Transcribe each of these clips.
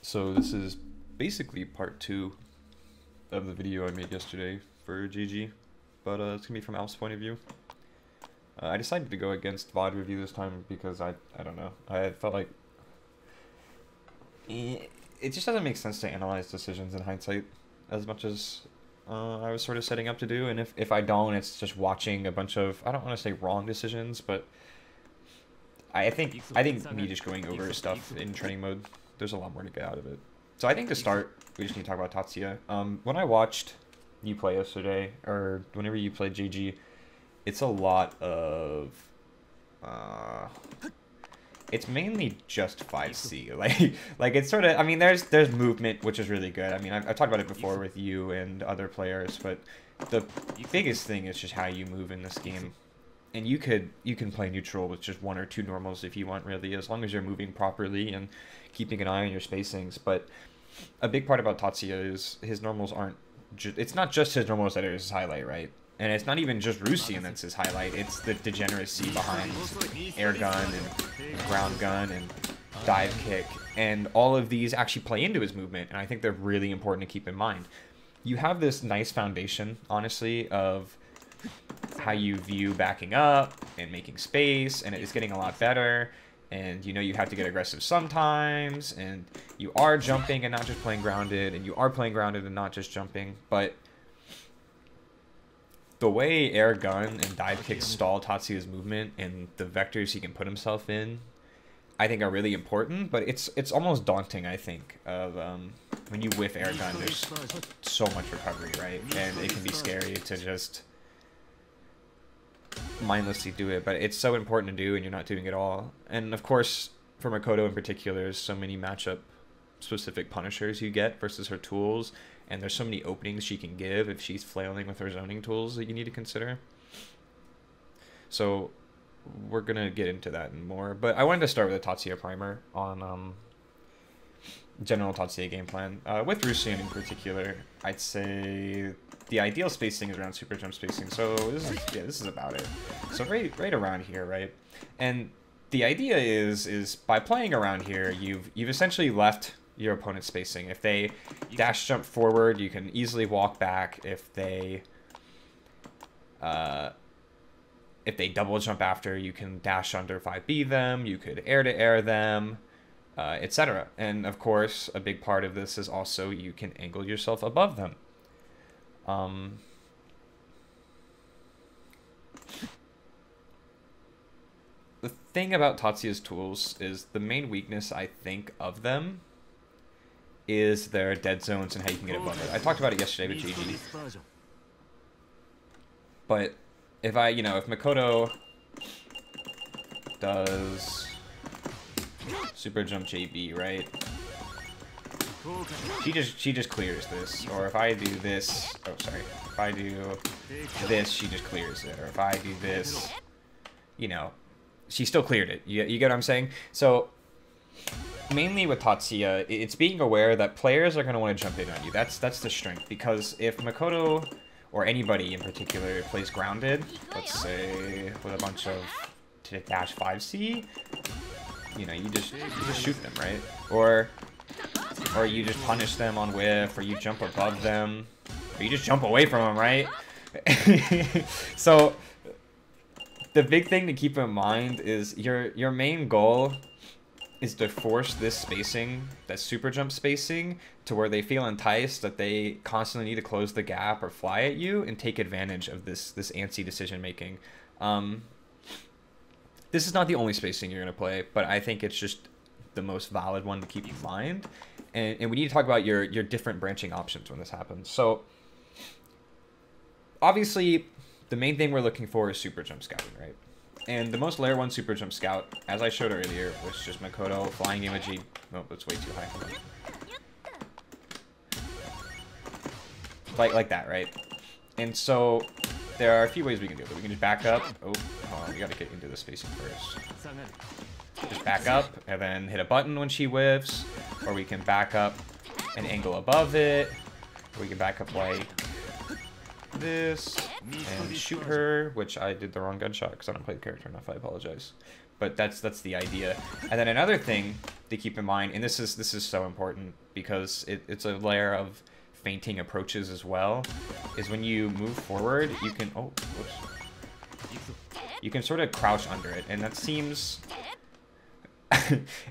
So this is basically part 2 of the video I made yesterday for GG, but it's gonna be from Alps' point of view. I decided to go against VOD review this time because I don't know, I felt like it just doesn't make sense to analyze decisions in hindsight as much as I was sort of setting up to do, and if I don't, it's just watching a bunch of, I don't want to say wrong decisions, but I think me just going over stuff in training mode, there's a lot more to get out of it. So I think to start, we just need to talk about Tatsuya. When I watched you play yesterday, or whenever you played JG, it's a lot of it's mainly just 5C. Like it's sort of, I mean, there's movement, which is really good. I mean, I've talked about it before with you and other players, but the biggest thing is just how you move in this game. And you can play neutral with just 1 or 2 normals if you want, really, as long as you're moving properly and keeping an eye on your spacings. But a big part about Tatsuya is his normals aren't it's not just his normals that are his highlight, right? And it's not even just Rusian that's his highlight, it's the degeneracy behind air gun and ground gun and dive kick, and all of these actually play into his movement, and I think they're really important to keep in mind. You have this nice foundation, honestly, of how you view backing up and making space, and it's getting a lot better, and you know you have to get aggressive sometimes, and you are jumping and not just playing grounded, and you are playing grounded and not just jumping, but the way air gun and dive kick stall Tatsuya's movement and the vectors he can put himself in, I think are really important, but it's almost daunting, I think, of when you whiff air gun, there's so much recovery, right? And it can be scary to just mindlessly do it, but it's so important to do and you're not doing it all. And of course, for Mikoto in particular, there's so many matchup specific punishers you get versus her tools, and there's so many openings she can give if she's flailing with her zoning tools that you need to consider. So we're gonna get into that and more, but I wanted to start with a Tatsuya primer on general Tatsuya game plan. With Rusian in particular, I'd say the ideal spacing is around super jump spacing. So this is about it. So right around here, right? And the idea is by playing around here, you've essentially left your opponent's spacing. If they dash jump forward, you can easily walk back. If they double jump after, you can dash under 5B them. You could air to air them, etc. And of course, a big part of this is also you can angle yourself above them. The thing about Tatsuya's tools is the main weakness, I think, of them is their dead zones and how you can get above it. I talked about it yesterday with GG. But if if Mikoto does super jump JB, right? She just clears this. Or if I do this, oh sorry, if I do this, she just clears it. Or if I do this, she still cleared it. You get what I'm saying? So mainly with Tatsuya, it's being aware that players are going to want to jump in on you. That's the strength, because if Mikoto or anybody in particular plays grounded, let's say with a bunch of dash 5C, you just shoot them, right? Or you just punish them on whiff, or you jump above them, or you just jump away from them, right? So the big thing to keep in mind is your main goal is to force this spacing, that super jump spacing, to where they feel enticed that they constantly need to close the gap or fly at you and take advantage of this antsy decision making. This is not the only spacing you're going to play, but I think it's just the most valid one to keep in mind. And we need to talk about your different branching options when this happens. So obviously, the main thing we're looking for is super jump scouting, right? And the most layer 1 super jump scout, as I showed earlier, was just Mikoto flying emoji. Nope, that's way too high for me. Like that, right? And so there are a few ways we can do it. We can just back up. Oh, hold on, we gotta get into the spacing first. Just back up and then hit a button when she whiffs, or we can back up and angle above it, or we can back up like this and shoot her, which I did the wrong gunshot because I don't play the character enough. I apologize. but that's the idea. And then another thing to keep in mind, and this is so important because it's a layer of feinting approaches as well, is when you move forward, you can you can sort of crouch under it, and that seems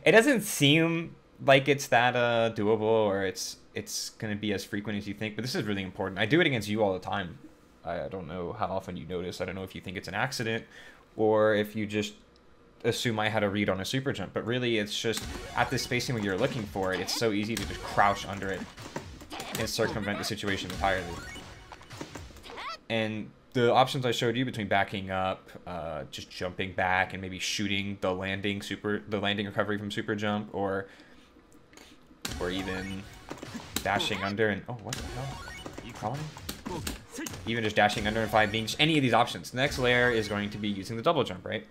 it doesn't seem like it's that doable, or it's gonna be as frequent as you think, but this is really important. I do it against you all the time. I don't know how often you notice. I don't know if you think it's an accident or if you just assume I had a read on a super jump, but really it's just at this spacing when you're looking for it, it's so easy to just crouch under it and circumvent the situation entirely. And the options I showed you between backing up, just jumping back, and maybe shooting the landing recovery from super jump, or even dashing under and what the hell? Are you calling? Even just dashing under and 5 being any of these options. The next layer is going to be using the double jump, right?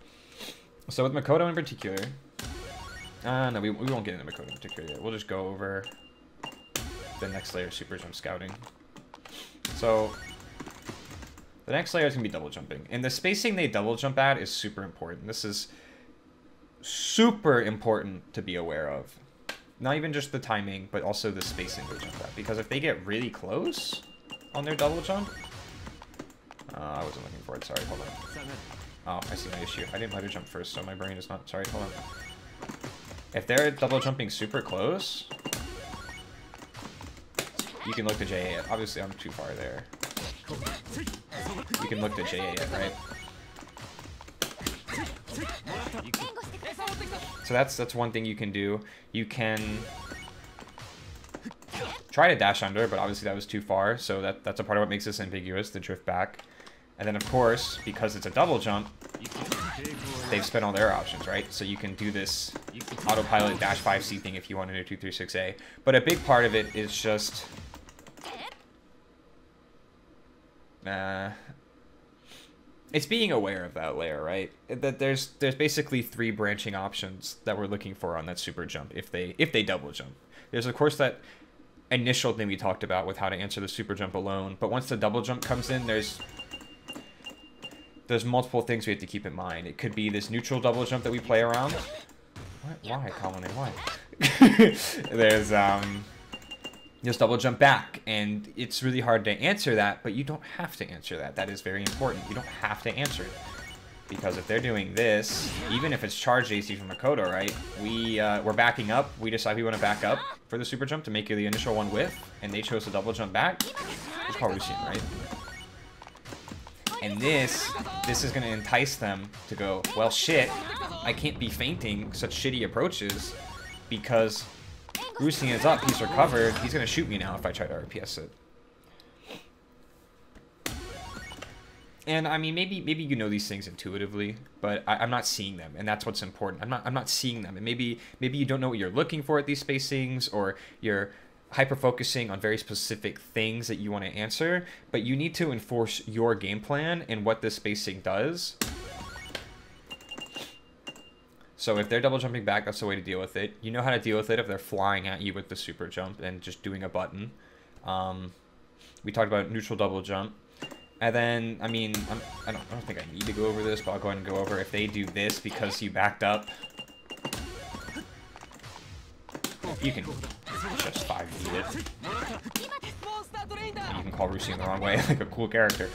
So with Mikoto in particular, no, we won't get into Mikoto in particular yet. We'll just go over the next layer, super jump scouting. So the next layer is going to be double jumping. And the spacing they double jump at is super important. This is super important to be aware of. Not even just the timing, but also the spacing they jump at. Because if they get really close on their double jump... I wasn't looking for it, sorry, hold on. Oh, I see my issue. I didn't let her jump first, so my brain is not... Sorry, hold on. If they're double jumping super close, you can look to JA it. Obviously, I'm too far there. You can look to JA it, right? So that's one thing you can do. You can try to dash under, but obviously that was too far, so that's a part of what makes this ambiguous, the drift back. And then, of course, because it's a double jump, they've spent all their options, right? So you can do this autopilot dash 5C thing if you want to do 236A. But a big part of it is just... it's being aware of that layer, right? That there's basically 3 branching options that we're looking for on that super jump if they double jump. There's, of course, that initial thing we talked about with how to answer the super jump alone, but once the double jump comes in, there's multiple things we have to keep in mind. It could be this neutral double jump that we play around. What? Why, Colin? Why? There's just double jump back, and it's really hard to answer that, but you don't have to answer that. That is very important. You don't have to answer it, because if they're doing this, even if it's charged AC from Mikoto, right? We're backing up. We decide we want to back up for the super jump to make the initial one with, and they chose to double jump back. It's called Rusian, right? And this is going to entice them to go, well, shit, I can't be feinting such shitty approaches because Rusian is up, he's recovered, he's going to shoot me now if I try to RPS it. And I mean, maybe you know these things intuitively, but I'm not seeing them, and that's what's important. I'm not seeing them, and maybe you don't know what you're looking for at these spacings, or you're hyper-focusing on very specific things that you want to answer, but you need to enforce your game plan and what this spacing does. So if they're double jumping back, that's the way to deal with it. You know how to deal with it if they're flying at you with the super jump and just doing a button. We talked about neutral double jump. And then, I mean, I don't think I need to go over this, but I'll go ahead and go over if they do this because you backed up. You can just 5D it. And you can call Rusian the wrong way, like a cool character.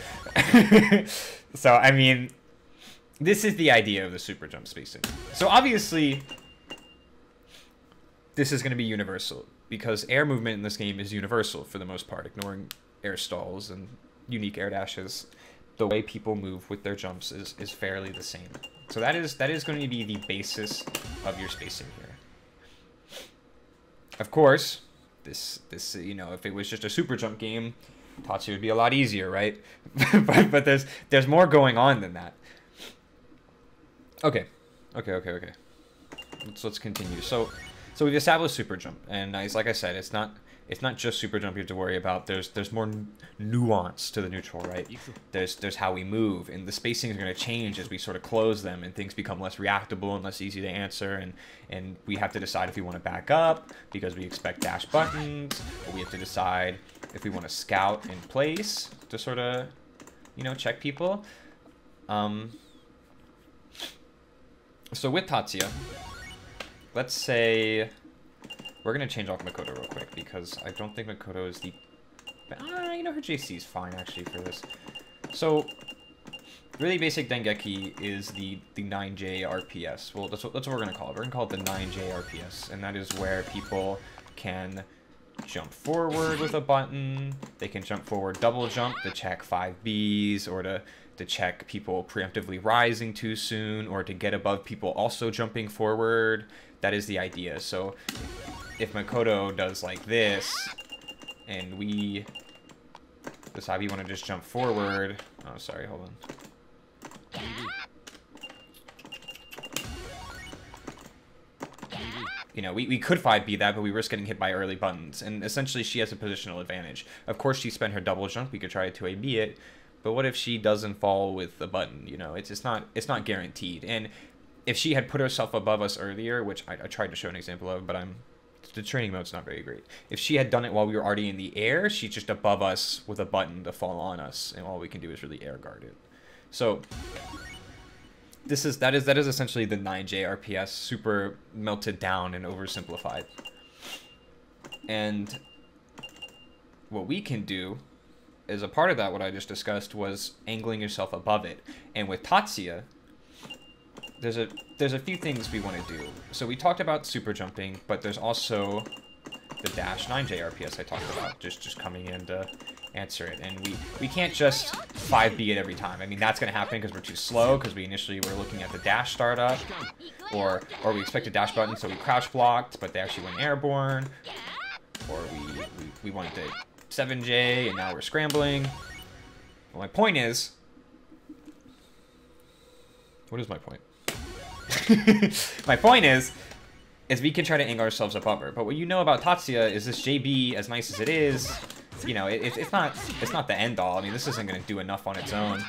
So, I mean, this is the idea of the super jump spacing. So, obviously, this is going to be universal, because air movement in this game is universal for the most part, ignoring air stalls and unique air dashes. The way people move with their jumps is fairly the same. So that is going to be the basis of your spacing here. Of course, this you know, if it was just a super jump game, Tatsuya would be a lot easier, right? but there's more going on than that. Okay. Let's continue. So we've established super jump, and like I said, it's not just super jump you have to worry about. There's more nuance to the neutral, right? There's how we move, and the spacing is going to change as we sort of close them, and things become less reactable and less easy to answer, and we have to decide if we want to back up because we expect dash buttons, or we have to decide if we want to scout in place to sort of, you know, check people. So with Tatsuya, let's say we're gonna change off Mikoto real quick because I don't think Mikoto is the. You know, her JC is fine actually for this. So really basic Dengeki is the 9J RPS. Well, that's what we're gonna call it. We're gonna call it the 9J RPS, and that is where people can jump forward with a button. They can jump forward double jump to check 5Bs, or to check people preemptively rising too soon, or to get above people also jumping forward. That is the idea. So if Mikoto does like this, and we decide we want to just jump forward. Oh, sorry, hold on. You know, we could 5B that, but we risk getting hit by early buttons. And essentially, she has a positional advantage. Of course, she spent her double jump. We could try to 2AB it. But what if she doesn't fall with the button? You know, it's not guaranteed. And if she had put herself above us earlier, which I tried to show an example of, but the training mode's not very great. If she had done it while we were already in the air, she's just above us with a button to fall on us, and all we can do is really air guard it. So that is essentially the 9J RPS, super melted down and oversimplified. And what we can do as a part of that, what I just discussed, was angling yourself above it. And with Tatsuya, there's a few things we want to do. So we talked about super jumping, but there's also the dash 9J RPS I talked about, just coming in to answer it. And we can't just 5B it every time. I mean, that's going to happen because we're too slow, because we initially were looking at the dash startup, or we expected dash button, so we crouch blocked, but they actually went airborne, or we wanted to 7J, and now we're scrambling. Well, my point is... What is my point? My point is we can try to angle ourselves above her. But what you know about Tatsuya is this JB, as nice as it is, you know, it's not the end all. I mean, this isn't going to do enough on its own.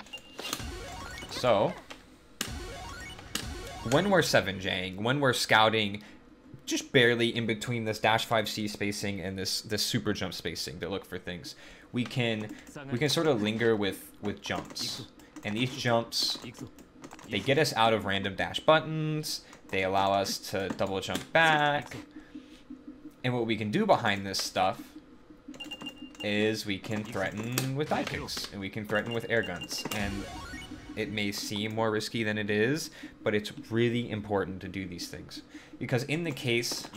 So when we're 7J'ing, when we're scouting just barely in between this dash 5C spacing and this super jump spacing to look for things, we can sort of linger with jumps. And these jumps, they get us out of random dash buttons, they allow us to double jump back, and what we can do behind this stuff is we can threaten with dive kicks, and we can threaten with air guns, and it may seem more risky than it is, but it's really important to do these things. Because in the case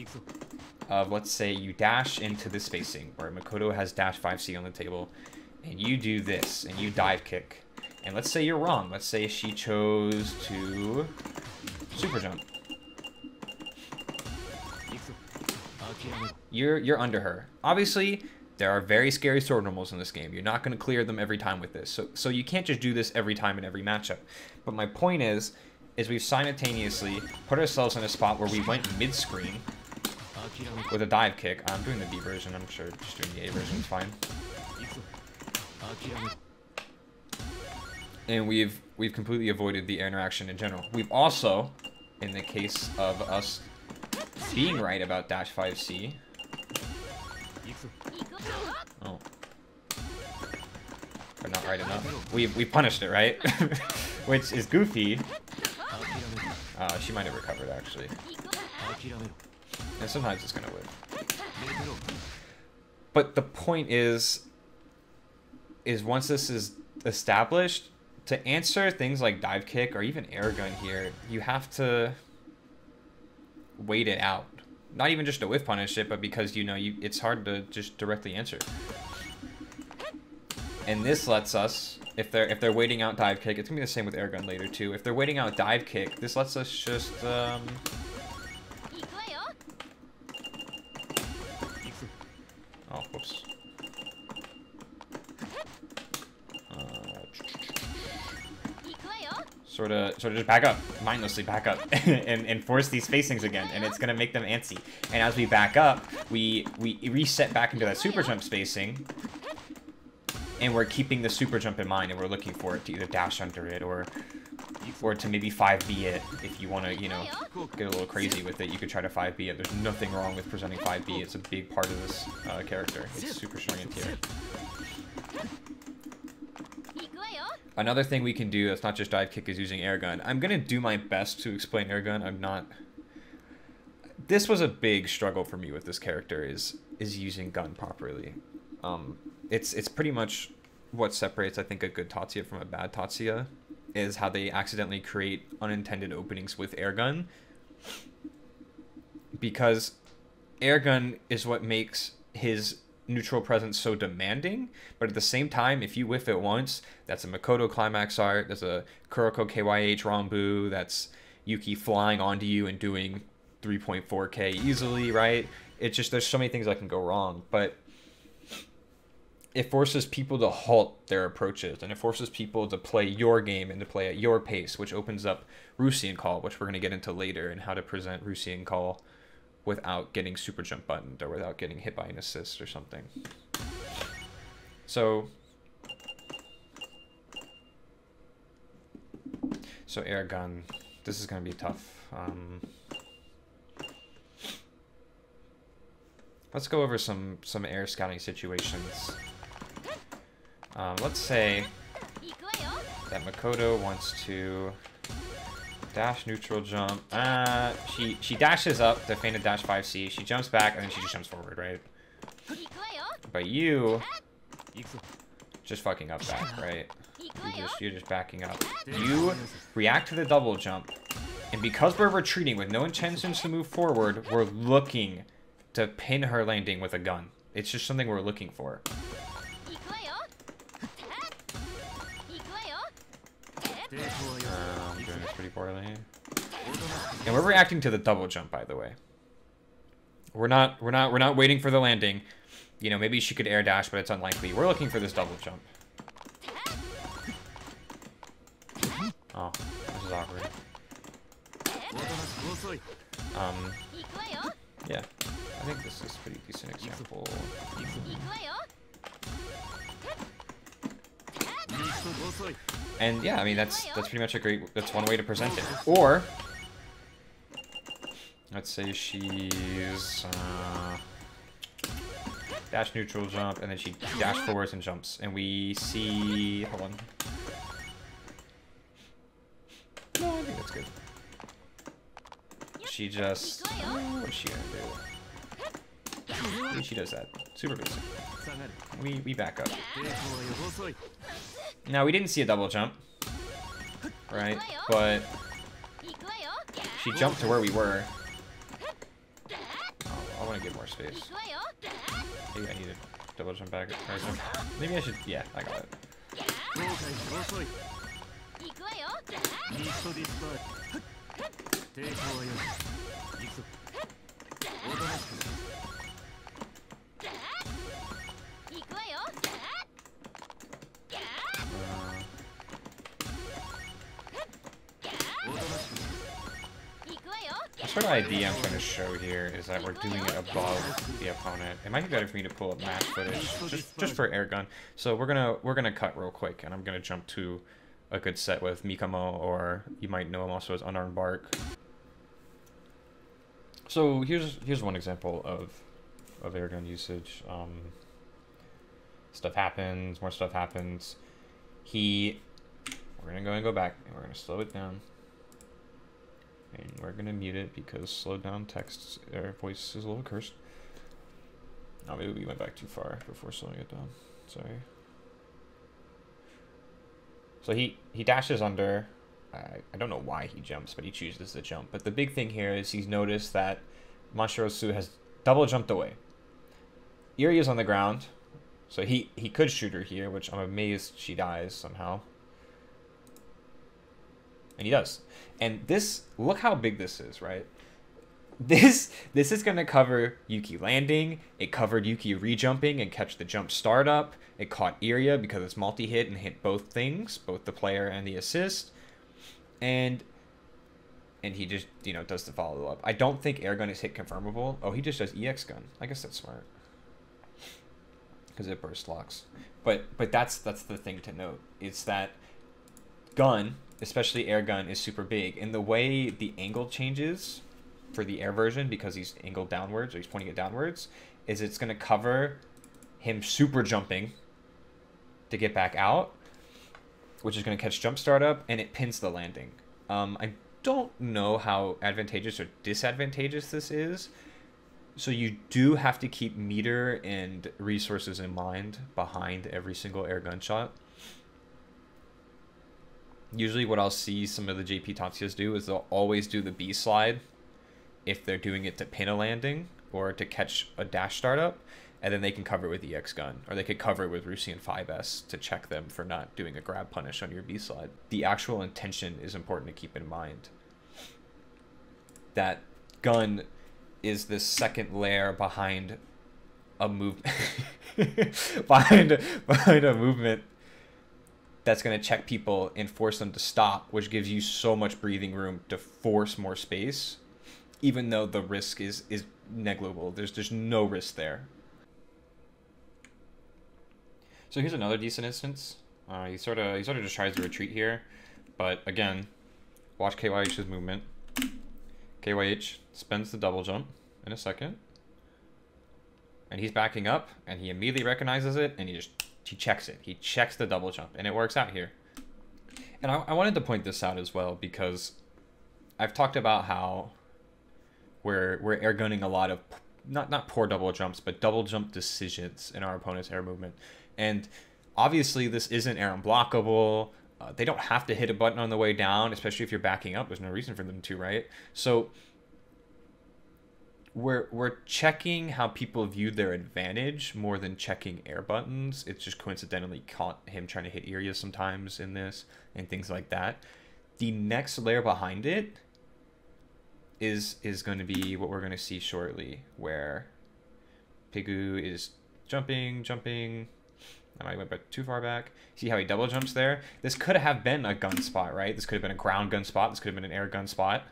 of, let's say you dash into the spacing, where Mikoto has dash 5C on the table, and you do this, and you dive kick, and let's say you're wrong. Let's say she chose to super jump. You're under her. Obviously, there are very scary sword normals in this game. You're not going to clear them every time with this. So you can't just do this every time in every matchup. But my point is we've simultaneously put ourselves in a spot where we went mid-screen with a dive kick. I'm doing the B version. I'm sure just doing the A version is fine. And we've completely avoided the air interaction in general. We've also, in the case of us being right about dash 5C. Oh. But not right enough. We punished it, right? Which is goofy. She might have recovered, actually. And sometimes it's gonna live. But the point is once this is established, to answer things like dive kick or even air gun here, you have to wait it out. Not even just to whiff punish it, but because, you know, it's hard to just directly answer. And this lets us, if they're waiting out dive kick, it's gonna be the same with air gun later too. If they're waiting out dive kick, this lets us just oh, whoops. Sort of just back up, mindlessly back up, and force these facings again, and it's gonna make them antsy. And as we back up, we reset back into that super jump spacing, and we're keeping the super jump in mind, and we're looking for it to either dash under it or to maybe 5B it. If you want to, you know, get a little crazy with it, you could try to 5B it. There's nothing wrong with presenting 5B. It's a big part of this character. It's super strong in tier. Another thing we can do that's not just dive kick is using air gun. I'm going to do my best to explain air gun. I'm not... This was a big struggle for me with this character is using gun properly. It's pretty much what separates, I think, a good Tatsuya from a bad Tatsuya is how they accidentally create unintended openings with air gun. Because air gun is what makes his neutral presence so demanding, but at the same time, if you whiff it once, that's a Mikoto climax art, there's a Kuroko KYH Rambu, that's Yuki flying onto you and doing 3.4k easily, right? It's just, there's so many things that can go wrong, but it forces people to halt their approaches, and it forces people to play your game and to play at your pace, which opens up Rusian call, which we're going to get into later, and how to present Rusian call without getting super jump buttoned or without getting hit by an assist or something. So air gun, this is going to be tough. Let's go over some air scouting situations. Let's say that Mikoto wants to dash neutral jump. She dashes up to feint a dash 5C. She jumps back and then she just jumps forward, right? But you just fucking up back, right? You're just backing up. You react to the double jump, and because we're retreating with no intentions to move forward, we're looking to pin her landing with a gun. It's just something we're looking for. I'm doing this pretty poorly. And we're reacting to the double jump, by the way. We're not waiting for the landing. You know, maybe she could air dash, but it's unlikely. We're looking for this double jump. Oh, this is awkward. Yeah, I think this is a pretty decent example. And yeah, I mean that's pretty much that's one way to present it. Or let's say she's dash neutral jump and then she dash forwards and jumps, and we see, hold on. No, I think that's good. She just, what's she gonna do? She does that. Super basic. We back up. Now, we didn't see a double jump, right? But she jumped to where we were. Oh, I want to get more space. Maybe I need a double jump back. Maybe I should, yeah, I got it. The sort of idea I'm trying to show here is that we're doing it above the opponent. It might be better for me to pull up match footage just for air gun. So we're gonna cut real quick, and I'm gonna jump to a good set with Mikoto, or you might know him also as Unarmed Bark. So here's one example of air gun usage. Stuff happens, more stuff happens. We're gonna go and go back, and we're gonna slow it down. And we're gonna mute it because slowed down text or voice is a little cursed. Oh, maybe we went back too far before slowing it down. Sorry. So he dashes under. I don't know why he jumps, but he chooses to jump. But the big thing here is he's noticed that Mashirosu has double jumped away. Iri is on the ground, so he could shoot her here, which I'm amazed she dies somehow. And he does. And this, look how big this is, right? This is going to cover Yuki landing. It covered Yuki re-jumping and catch the jump startup. It caught Iria because it's multi-hit and hit both things, both the player and the assist. And he just, you know, does the follow-up. I don't think air gun is hit confirmable. Oh, he just does EX gun. I guess that's smart. Because it burst locks. But that's the thing to note. It's that gun, especially air gun, is super big. And the way the angle changes for the air version, because he's angled downwards, or he's pointing it downwards, is it's going to cover him super jumping to get back out. which is going to catch jump startup, and it pins the landing. I don't know how advantageous or disadvantageous this is. So you do have to keep meter and resources in mind behind every single air gunshot. Usually what I'll see some of the JP Tatsuyas do is they'll always do the B slide if they're doing it to pin a landing or to catch a dash startup, and then they can cover it with EX gun, or they could cover it with Rusian 5S to check them for not doing a grab punish on your B slide. The actual intention is important to keep in mind. That gun is this second layer behind a move behind a movement that's going to check people and force them to stop, which gives you so much breathing room to force more space, even though the risk is negligible. There's no risk there. So here's another decent instance. He sort of just tries to retreat here, but again, watch KYH's movement. KYH spends the double jump in a second, and he's backing up, and he immediately recognizes it, and he checks it. He checks the double jump, and it works out here. And I wanted to point this out as well, because I've talked about how we're airgunning a lot of not poor double jumps, but double jump decisions in our opponent's air movement. And obviously this isn't air unblockable. They don't have to hit a button on the way down, especially if you're backing up. There's no reason for them to, right? So we're checking how people view their advantage more than checking air buttons. It's just coincidentally caught him trying to hit areas sometimes in this and things like that. The next layer behind it is going to be what we're going to see shortly, where Pegu is jumping. I might went too far back. See how he double jumps there? This could have been a gun spot, right? This could have been a ground gun spot. This could have been an air gun spot.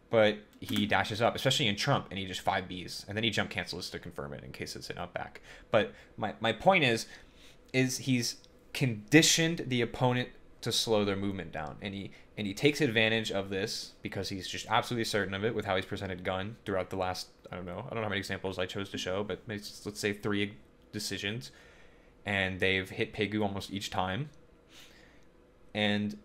But he dashes up, especially in Trump, and he just 5Bs. And then he jump cancels to confirm it in case it's an up back. But my point is he's conditioned the opponent to slow their movement down. And he takes advantage of this because he's just absolutely certain of it with how he's presented gun throughout the last, I don't know how many examples I chose to show, but let's say 3 decisions, and they've hit Pegu almost each time, and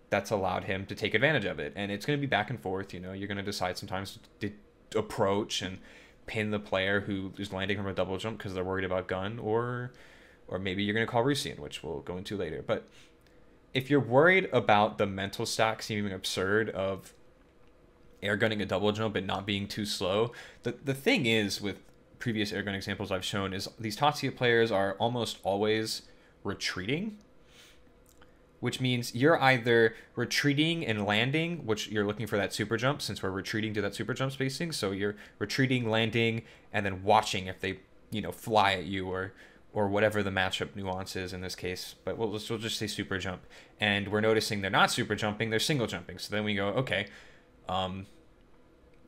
that's allowed him to take advantage of it. And it's going to be back and forth, you know. You're going to decide sometimes to approach and pin the player who is landing from a double jump because they're worried about gun, or maybe you're going to call Rusian, which we'll go into later. But if you're worried about the mental stack seeming absurd of air gunning a double jump and not being too slow, the thing is with previous airgun examples I've shown is these Tatsuya players are almost always retreating, which means you're either retreating and landing, which you're looking for that super jump since we're retreating to that super jump spacing. So you're retreating, landing, and then watching if they, you know, fly at you or whatever the matchup nuance is in this case. But we'll just say super jump. And we're noticing they're not super jumping, they're single jumping. So then we go, okay,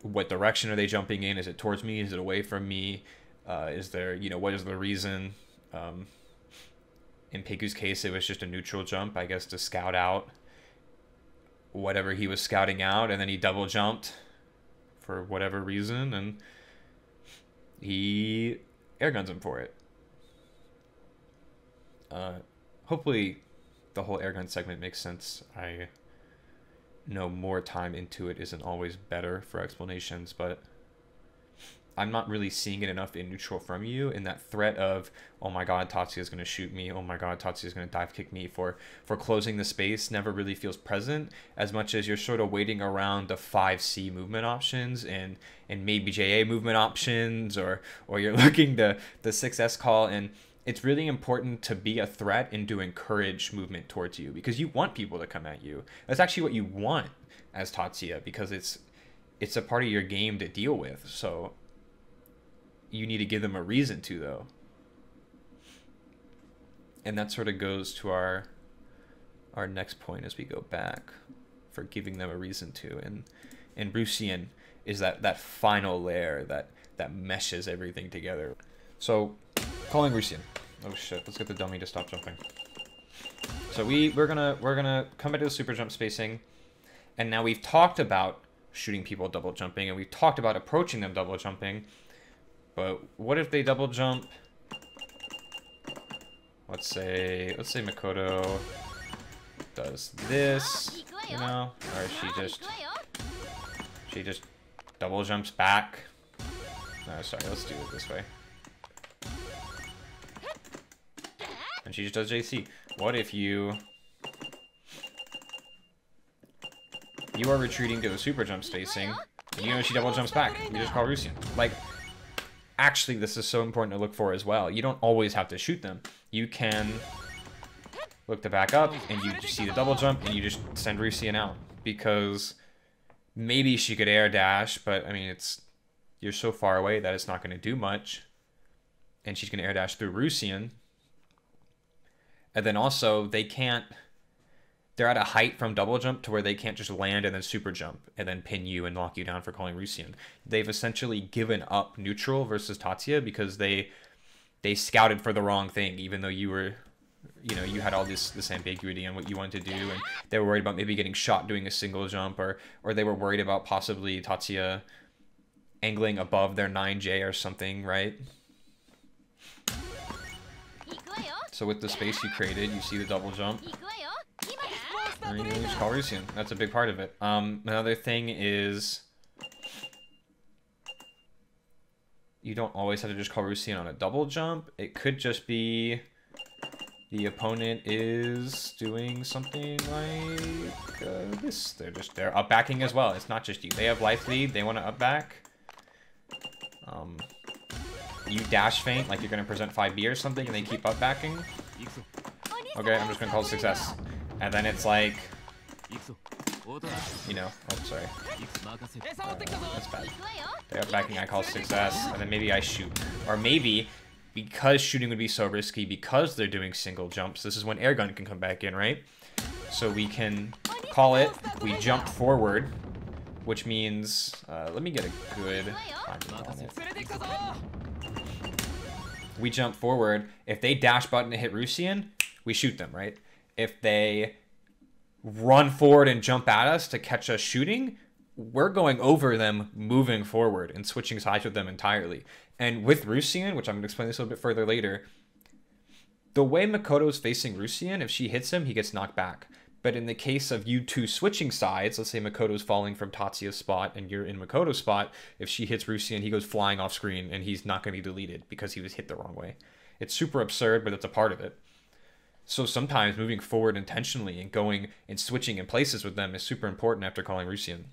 what direction are they jumping in? Is it towards me? Is it away from me? Is there, you know, what is the reason? In Pegu's case, it was just a neutral jump, I guess, to scout out whatever he was scouting out, and then he double jumped for whatever reason, and he airguns him for it. Hopefully the whole airgun segment makes sense. I know more time into it isn't always better for explanations, but I'm not really seeing it enough in neutral from you, in that threat of, oh my god, Tatsuya is going to shoot me, oh my god, Tatsuya is going to dive kick me for closing the space, never really feels present, as much as you're sort of waiting around the 5C movement options and maybe JA movement options, or you're looking the 6S call, and it's really important to be a threat and to encourage movement towards you, because you want people to come at you. That's actually what you want as Tatsuya, because it's a part of your game to deal with, so you need to give them a reason to, though. And that sort of goes to our next point as we go back, for giving them a reason to. And Rusian is that final layer that meshes everything together. So calling Rusian. Oh shit, let's get the dummy to stop jumping. So we're gonna come into the super jump spacing, and now we've talked about shooting people double jumping, and we've talked about approaching them double jumping. But what if they double jump let's say Mikoto does this, you know, or she just double jumps back. No, sorry, let's do it this way. And she just does JC. What if you are retreating to the super jump spacing, and you know she double jumps back? You just call Rusian. Like, actually, this is so important to look for as well. You don't always have to shoot them. You can look to back up, and you just see the double jump, and you just send Rusian out. Because maybe she could air dash, but I mean, you're so far away that it's not going to do much. And she's going to air dash through Rusian. And then also, they're at a height from double jump to where they can't just land and then super jump and then pin you and knock you down for calling Rusian. They've essentially given up neutral versus Tatsuya because they scouted for the wrong thing, even though you were, you know, you had all this ambiguity on what you wanted to do, and they were worried about maybe getting shot doing a single jump, or they were worried about possibly Tatsuya angling above their 9J or something, right? So with the space you created, you see the double jump. And you just call Rusian. That's a big part of it. Another thing is you don't always have to just call Rusian on a double jump. It could just be the opponent is doing something like this. They're up backing as well. It's not just you. They have life lead. They want to up back. You dash feint like you're going to present 5B or something, and they keep up backing. Okay, I'm just going to call it success. And then it's like, you know, oh, sorry. That's bad. They're up backing, I call success, and then maybe I shoot. Or maybe, because shooting would be so risky, because they're doing single jumps, this is when air gun can come back in, right? So we can call it, we jump forward, which means, let me get a good timing on it. We jump forward. If they dash button to hit Rusian, we shoot them, right? If they run forward and jump at us to catch us shooting, we're going over them, moving forward and switching sides with them entirely. And with Rusian, which I'm going to explain this a little bit further later, the way Mikoto's facing Rusian, if she hits him, he gets knocked back. But in the case of you two switching sides, let's say Mikoto's falling from Tatsuya's spot and you're in Mikoto's spot, if she hits Rusian, he goes flying off screen and he's not going to be deleted because he was hit the wrong way. It's super absurd, but it's a part of it. So sometimes moving forward intentionally and going and switching in places with them is super important after calling Rusian.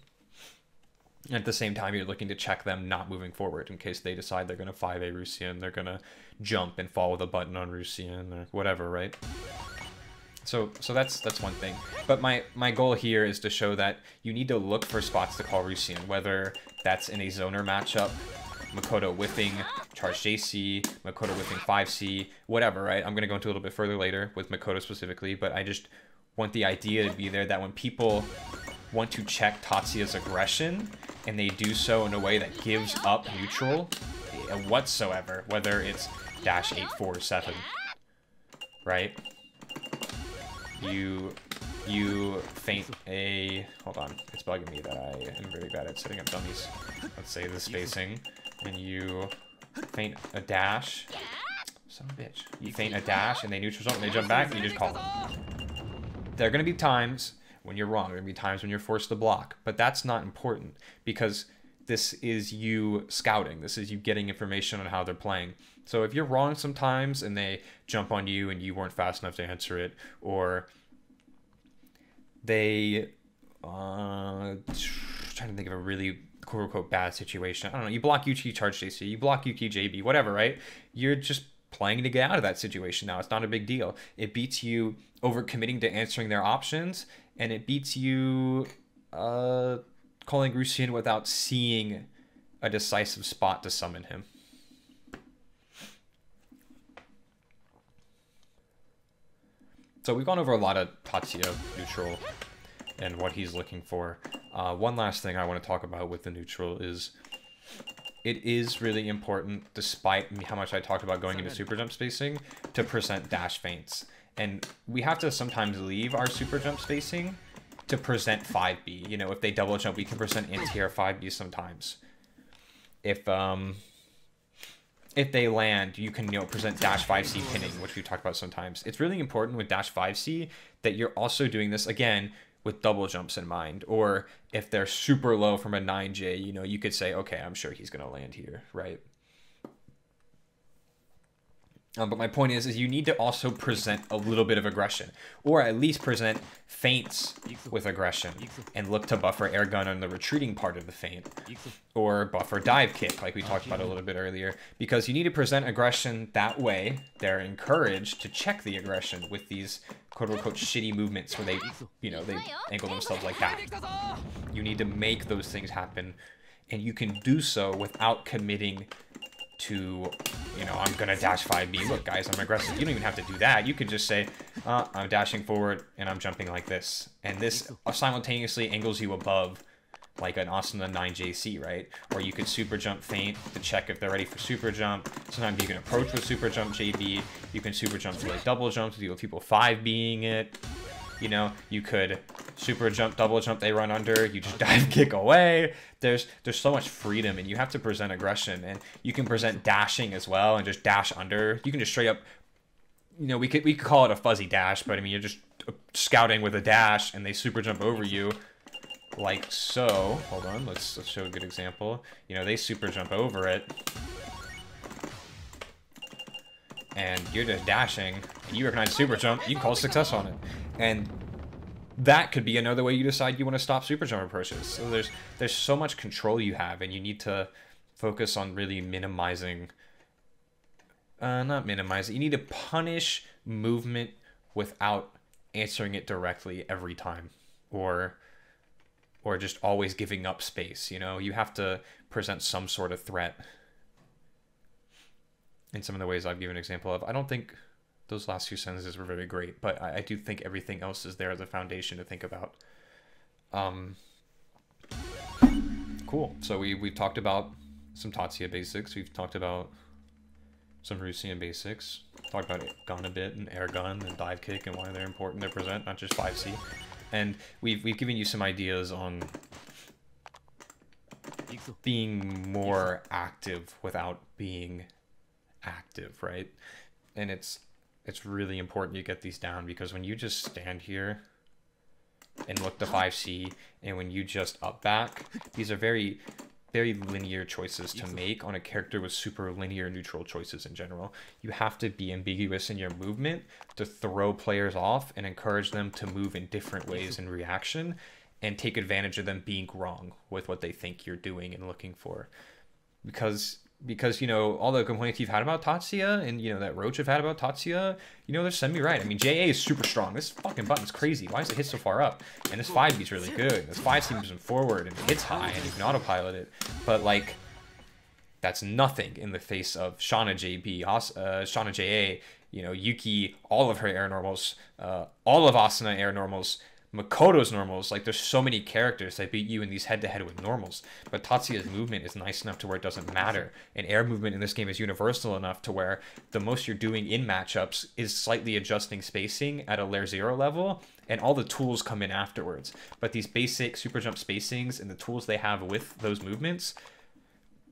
And at the same time, you're looking to check them not moving forward in case they decide they're going to 5A Rusian, they're going to jump and fall with a button on Rusian or whatever, right? So that's one thing. But my goal here is to show that you need to look for spots to call Rusian, whether that's in a zoner matchup, Mikoto whiffing charge JC, Mikoto whiffing 5C, whatever, right? I'm going to go into a little bit further later with Mikoto specifically, but I just want the idea to be there that when people want to check Tatsuya's aggression, and they do so in a way that gives up neutral whatsoever, whether it's dash 847, right? You feint a, hold on, it's bugging me that I am very bad at setting up dummies. Let's say the spacing, and you feint a dash. Son of a bitch. You feint a dash and they neutral jump and they jump back and you just call them. There are going to be times when you're wrong. There are going to be times when you're forced to block, but that's not important because this is you scouting. This is you getting information on how they're playing. So if you're wrong sometimes and they jump on you and you weren't fast enough to answer it, or they trying to think of a really quote-unquote bad situation. I don't know, you block Yuki charge JC, you block Yuki JB, whatever, right? You're just playing to get out of that situation now. It's not a big deal. It beats you over-committing to answering their options, and it beats you calling Rusian without seeing a decisive spot to summon him. So we've gone over a lot of Tatsuya neutral and what he's looking for. One last thing I want to talk about with the neutral is it is really important, despite how much I talked about going into super jump spacing, to present dash feints. And we have to sometimes leave our super jump spacing to present 5B. You know, if they double jump, we can present anti-air 5B sometimes. If if they land, you can, present dash 5C pinning, which we've talked about sometimes. It's really important with dash 5C that you're also doing this, again, with double jumps in mind. Or if they're super low from a 9J, you could say, okay, I'm sure he's going to land here, right? But my point is you need to also present a little bit of aggression, or at least present feints with aggression, and look to buffer air gun on the retreating part of the feint, or buffer dive kick, like we talked about a little bit earlier, because you need to present aggression that way. They're encouraged to check the aggression with these quote-unquote shitty movements where they, they angle themselves like that. You need to make those things happen, and you can do so without committing to, I'm gonna dash 5B. Look, guys, I'm aggressive. You don't even have to do that. You could just say, I'm dashing forward and I'm jumping like this. And this simultaneously angles you above like an Asuna 9JC, right? Or you could super jump feint to check if they're ready for super jump. Sometimes you can approach with super jump JB. You can super jump to like double jump to deal with people 5B'ing it. You could super jump, double jump, they run under, you just dive kick away. There's so much freedom, and you have to present aggression, and you can present dashing as well and just dash under. You can just straight up, we could call it a fuzzy dash, but I mean, you're just scouting with a dash and they super jump over you like so. Hold on, let's show a good example. They super jump over it and you're just dashing and you recognize super jump, you can call success on it. And that could be another way you decide you want to stop super jump approaches. So there's so much control you have, and you need to focus on really minimizing, not minimizing, you need to punish movement without answering it directly every time, or just always giving up space. You have to present some sort of threat in some of the ways I've given an example of. I don't think those last few sentences were very great, but I do think everything else is there as a foundation to think about. Cool. So we've talked about some Tatsuya basics. We've talked about some Rusian basics. Talked about gun a bit, and air gun, and dive kick, and why they're important to present, not just 5C. And we've given you some ideas on being more active without being active, right? And it's really important you get these down, because when you just stand here and look to 5C, and when you just up back, these are very, very linear choices to make on a character with super linear neutral choices in general. You have to be ambiguous in your movement to throw players off and encourage them to move in different ways in reaction, and take advantage of them being wrong with what they think you're doing and looking for. Because all the complaints you've had about Tatsuya, and that Roach have had about Tatsuya, they're semi-right. I mean, JA is super strong. This fucking button's crazy. Why does it hit so far up? And this 5B's really good. This 5C moves him forward and hits high, and you can autopilot it. But like, that's nothing in the face of Shauna JB, Shauna JA, Yuki, all of her air normals, all of Asuna air normals, Mikoto's normals. Like, there's so many characters that beat you in these head-to-head with normals. But Tatsuya's movement is nice enough to where it doesn't matter. And air movement in this game is universal enough to where the most you're doing in matchups is slightly adjusting spacing at a layer 0 level, and all the tools come in afterwards. But these basic super jump spacings and the tools they have with those movements,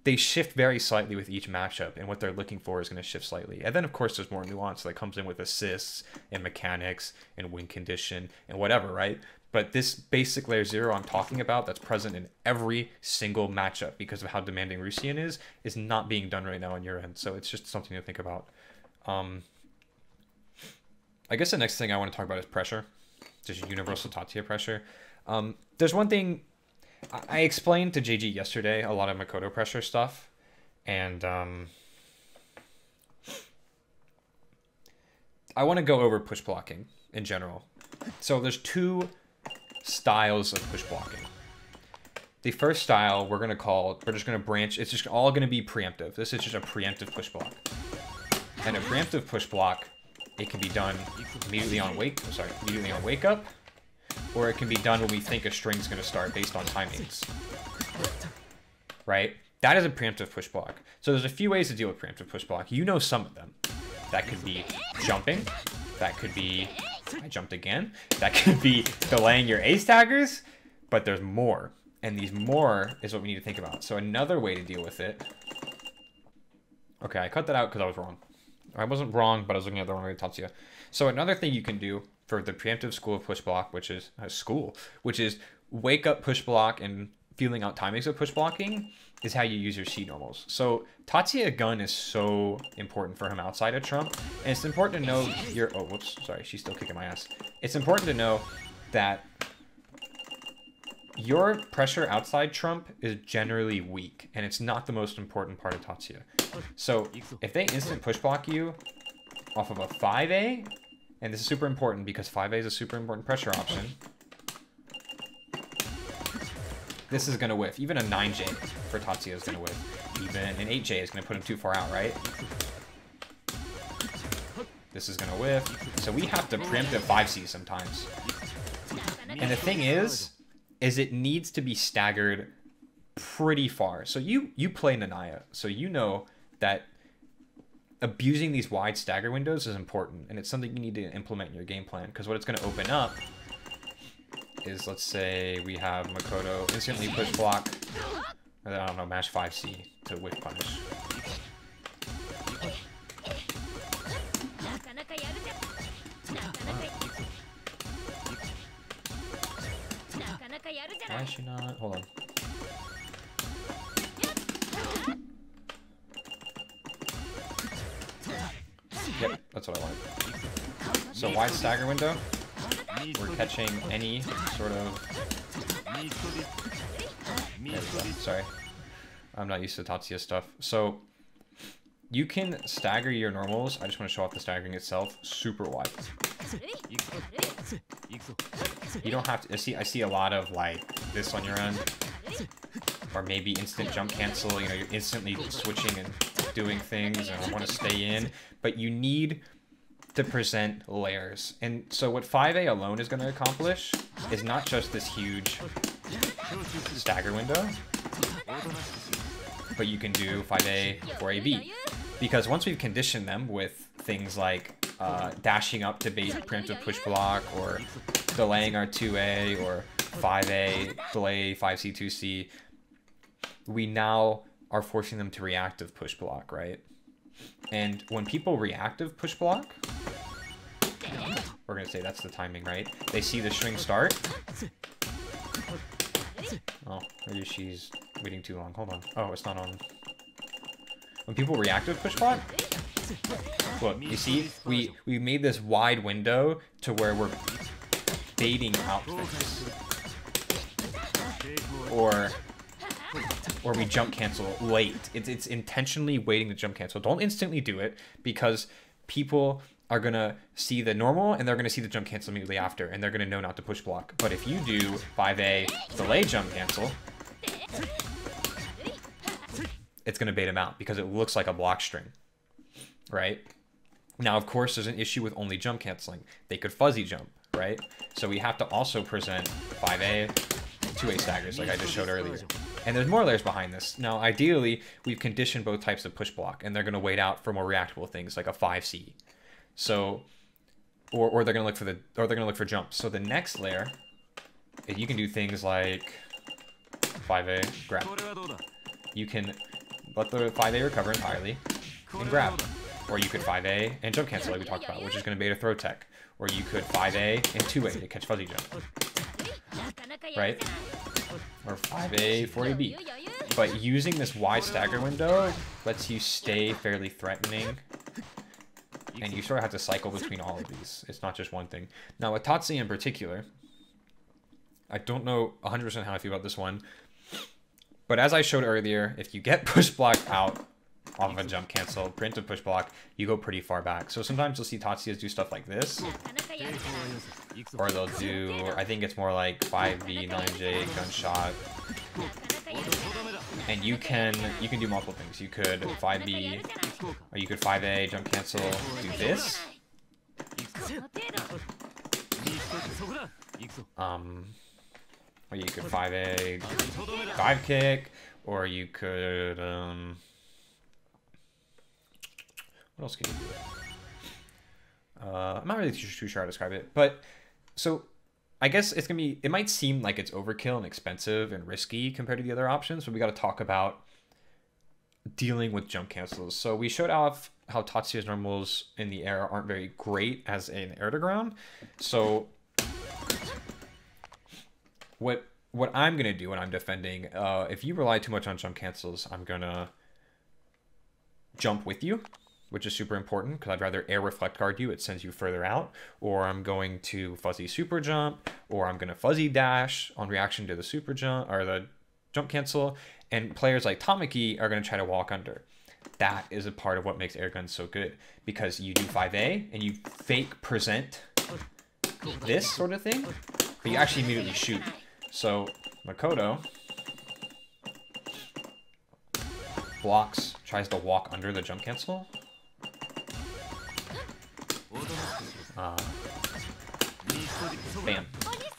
they shift very slightly with each matchup, and what they're looking for is going to shift slightly. And then, of course, there's more nuance that comes in with assists and mechanics and win condition and whatever, right? But this basic layer 0 I'm talking about, that's present in every single matchup because of how demanding Rusian is not being done right now on your end. So it's just something to think about. I guess the next thing I want to talk about is pressure, just universal Tatsuya pressure. There's one thing I explained to JG yesterday, a lot of Mikoto pressure stuff, and I want to go over push blocking in general. So there's two styles of push blocking. The first style we're just going to branch, it's just all going to be preemptive. This is just a preemptive push block. And a preemptive push block, it can be done immediately on wake up, or it can be done when we think a string's going to start based on timings. Right? That is a preemptive push block. So there's a few ways to deal with preemptive push block. You know some of them. That could be jumping. That could be, I jumped again. That could be delaying your ace taggers. But there's more. And these more is what we need to think about. So another way to deal with it, Okay, I cut that out because I was wrong. I wasn't wrong, but I was looking at the wrong way, Tatsuya. So another thing you can do for the preemptive school of push block, which is wake up push block and feeling out timings of push blocking, is how you use your C normals. So Tatsuya gun is so important for him outside of Trump, and it's important to know your... Oh, whoops, sorry, she's still kicking my ass. It's important to know that your pressure outside Trump is generally weak, and it's not the most important part of Tatsuya. So if they instant push block you off of a 5A, and this is super important because 5A is a super important pressure option, this is going to whiff. Even a 9J for Tatsuya is going to whiff. Even an 8J is going to put him too far out, right? This is going to whiff. So we have to preemptive 5C sometimes. And the thing is it needs to be staggered pretty far. So you play Nanaya, so you know that abusing these wide stagger windows is important, and it's something you need to implement in your game plan, because what it's going to open up is, let's say we have Mikoto instantly push block, or I don't know, mash 5C to whiff punish. Why is she not? Hold on. Yep, that's what I wanted. So wide stagger window. We're catching any sort of... There we go. Sorry. I'm not used to Tatsuya stuff. So you can stagger your normals. I just want to show off the staggering itself. Super wide. You don't have to... I see a lot of like this on your end. Or maybe instant jump cancel. You know, you're instantly switching and doing things and I want to stay in. But you need to present layers. And so what 5A alone is going to accomplish is not just this huge stagger window, but you can do 5A, 4AB. Because once we've conditioned them with things like dashing up to bait preemptive push block, or delaying our 2A, or 5A, delay 5C, 2C, we now are forcing them to reactive push block, right? And when people reactive push block, we're going to say that's the timing, right? They see the string start. Oh, maybe she's waiting too long. Hold on. Oh, it's not on. When people reactive push block, look, you see, we made this wide window to where we're baiting out things. Or we jump cancel late. It's intentionally waiting to jump cancel. Don't instantly do it, because people are going to see the normal and they're going to see the jump cancel immediately after, and they're going to know not to push block. But if you do 5A delay jump cancel, it's going to bait them out because it looks like a block string, right? Now, of course, there's an issue with only jump canceling. They could fuzzy jump, right? So we have to also present 5A, 2A staggers like I just showed earlier. And there's more layers behind this. Now, ideally, we've conditioned both types of push block, and they're going to wait out for more reactable things like a 5C. So, or they're going to look for jumps. So the next layer, you can do things like 5A grab. You can let the 5A recover entirely and grab. Or you could 5A and jump cancel like we talked about, which is going to bait a throw tech. Or you could 5A and 2A to catch fuzzy jump. Right? Or 5A, 4AB. But using this wide stagger window lets you stay fairly threatening. And you sort of have to cycle between all of these. It's not just one thing. Now, with Tatsuya in particular, I don't know 100% how I feel about this one. But as I showed earlier, if you get push block out off of a jump cancel, preemptive push block, you go pretty far back. So sometimes you'll see Tatsuyas do stuff like this. Or they'll do, I think it's more like 5B, 9J, gunshot. And you can do multiple things. You could 5B, or you could 5A, jump cancel, do this. Or you could 5A, dive kick, or you could, what else can you do? I'm not really too sure how to describe it, but so I guess it's gonna be, it might seem like it's overkill and expensive and risky compared to the other options, but we got to talk about dealing with jump cancels. So we showed off how Tatsuya's normals in the air aren't very great as an air to ground. So what I'm gonna do when I'm defending, if you rely too much on jump cancels, I'm gonna jump with you, which is super important because I'd rather air reflect guard you. It sends you further out. Or I'm going to fuzzy super jump, or I'm gonna fuzzy dash on reaction to the super jump or the jump cancel. And players like Tamaki are gonna try to walk under. That is a part of what makes air guns so good, because you do 5A and you fake present this sort of thing, but you actually immediately shoot. So Mikoto blocks, tries to walk under the jump cancel. Bam.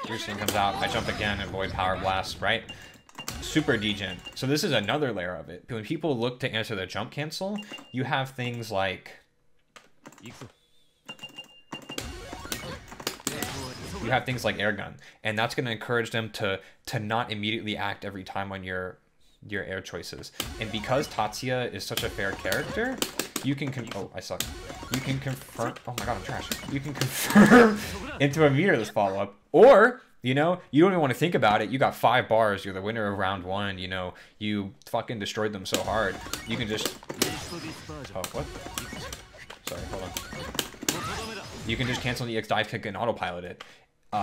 Rusian comes out, I jump again, avoid power blast, right? Super degen. So this is another layer of it. When people look to answer the jump cancel, you have things like air gun, and that's going to encourage them to not immediately act every time on your air choices. And because Tatsuya is such a fair character, you can oh, I suck. You can confirm. Oh my god, I'm trash. You can confirm into a meterless follow-up, or you know, you don't even want to think about it. You got 5 bars. You're the winner of round 1. You know, you fucking destroyed them so hard. You can just. Oh, what? Sorry, hold on. You can just cancel the EX dive kick and autopilot it.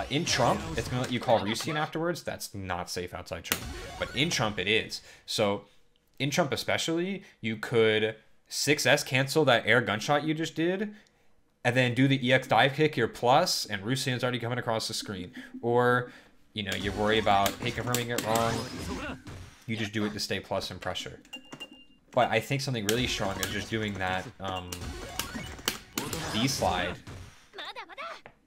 In Trump, it's going to let you call Rusian afterwards. That's not safe outside Trump. But in Trump, it is. So, in Trump especially, you could 6S cancel that air gunshot you just did, and then do the EX dive kick, your plus, and Rusian's already coming across the screen. Or, you know, you worry about, hey, confirming it wrong. You just do it to stay plus and pressure. But I think something really strong is just doing that B-slide.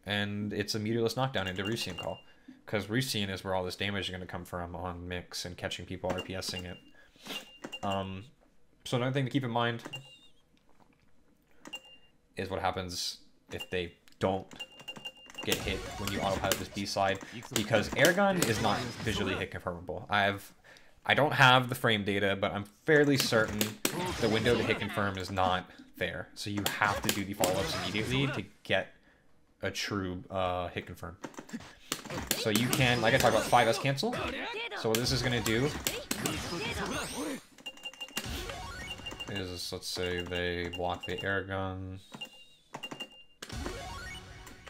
And it's a meterless knockdown into Rusian call. Because Rusian is where all this damage is going to come from on mix and catching people RPSing it. So another thing to keep in mind is what happens if they don't get hit when you autopilot this B-slide, because airgun is not visually hit confirmable. I don't have the frame data, but I'm fairly certain the window to hit confirm is not there. So you have to do the follow-ups immediately to get a true hit confirm. So you can, like I talked about, 5S cancel. So what this is going to do is, let's say they block the air gun.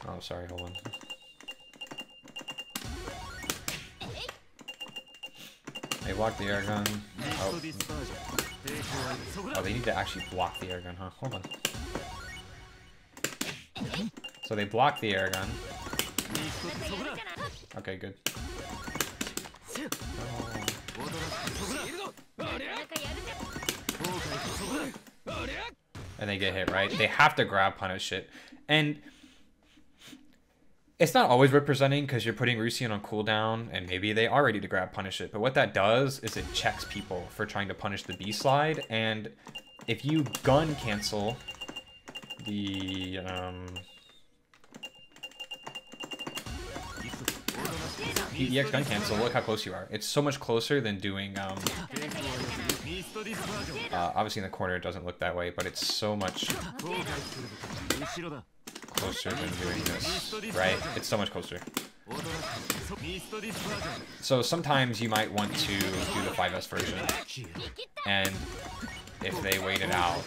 Oh, sorry, hold on. They block the air gun. Oh. Oh, they need to actually block the air gun, huh? Hold on. So they block the air gun. Okay, good. And they get hit, right? They have to grab punish it. And it's not always representing because you're putting Rusian on cooldown and maybe they are ready to grab punish it. But what that does is it checks people for trying to punish the B-slide. And if you gun cancel the EX gun cancel, look how close you are. It's so much closer than doing obviously in the corner it doesn't look that way, but it's so much closer than doing this, right? It's so much closer. So sometimes you might want to do the 5S version, and if they wait it out,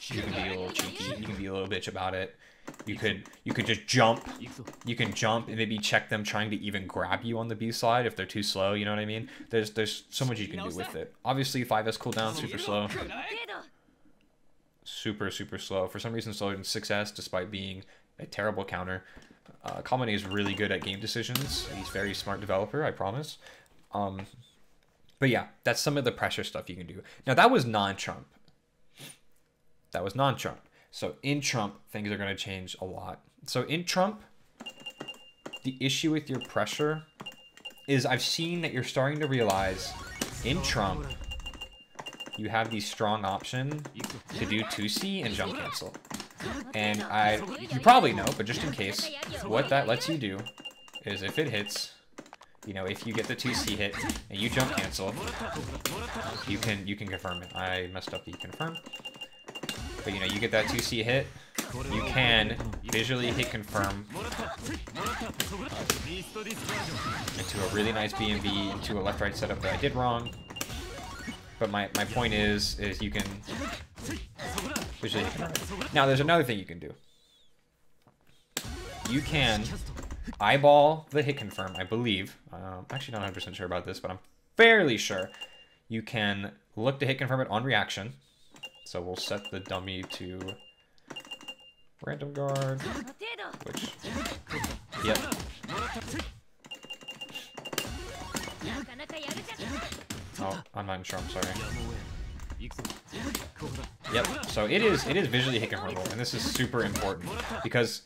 you can be a little cheeky, you can be a little bitch about it. You could just jump. You can jump and maybe check them trying to even grab you on the B slide if they're too slow, you know what I mean? There's so much you can do with it. Obviously 5S cooldown, super slow. Super slow. For some reason slower than 6S despite being a terrible counter. Kamine is really good at game decisions. He's a very smart developer, I promise. But yeah, that's some of the pressure stuff you can do. Now that was non-Trump. That was non-Trump. So in Trump, things are going to change a lot. So in Trump, the issue with your pressure is I've seen that you're starting to realize in Trump, you have the strong option to do 2C and jump cancel. And you probably know, but just in case, what that lets you do is if it hits, you know, if you get the 2C hit and you jump cancel, you can confirm it. I messed up the confirm. But you know, you get that 2C hit, you can visually hit confirm into a really nice BMB into a left-right setup that I did wrong. But my point is you can visually hit confirm. Now there's another thing you can do. You can eyeball the hit confirm, I believe. I'm actually not 100% sure about this, but I'm fairly sure. You can look to hit confirm it on reaction. So we'll set the dummy to random guard, which, yep. Oh, I'm not sure, I'm sorry. Yep, so it is visually hit confirmable, and this is super important, because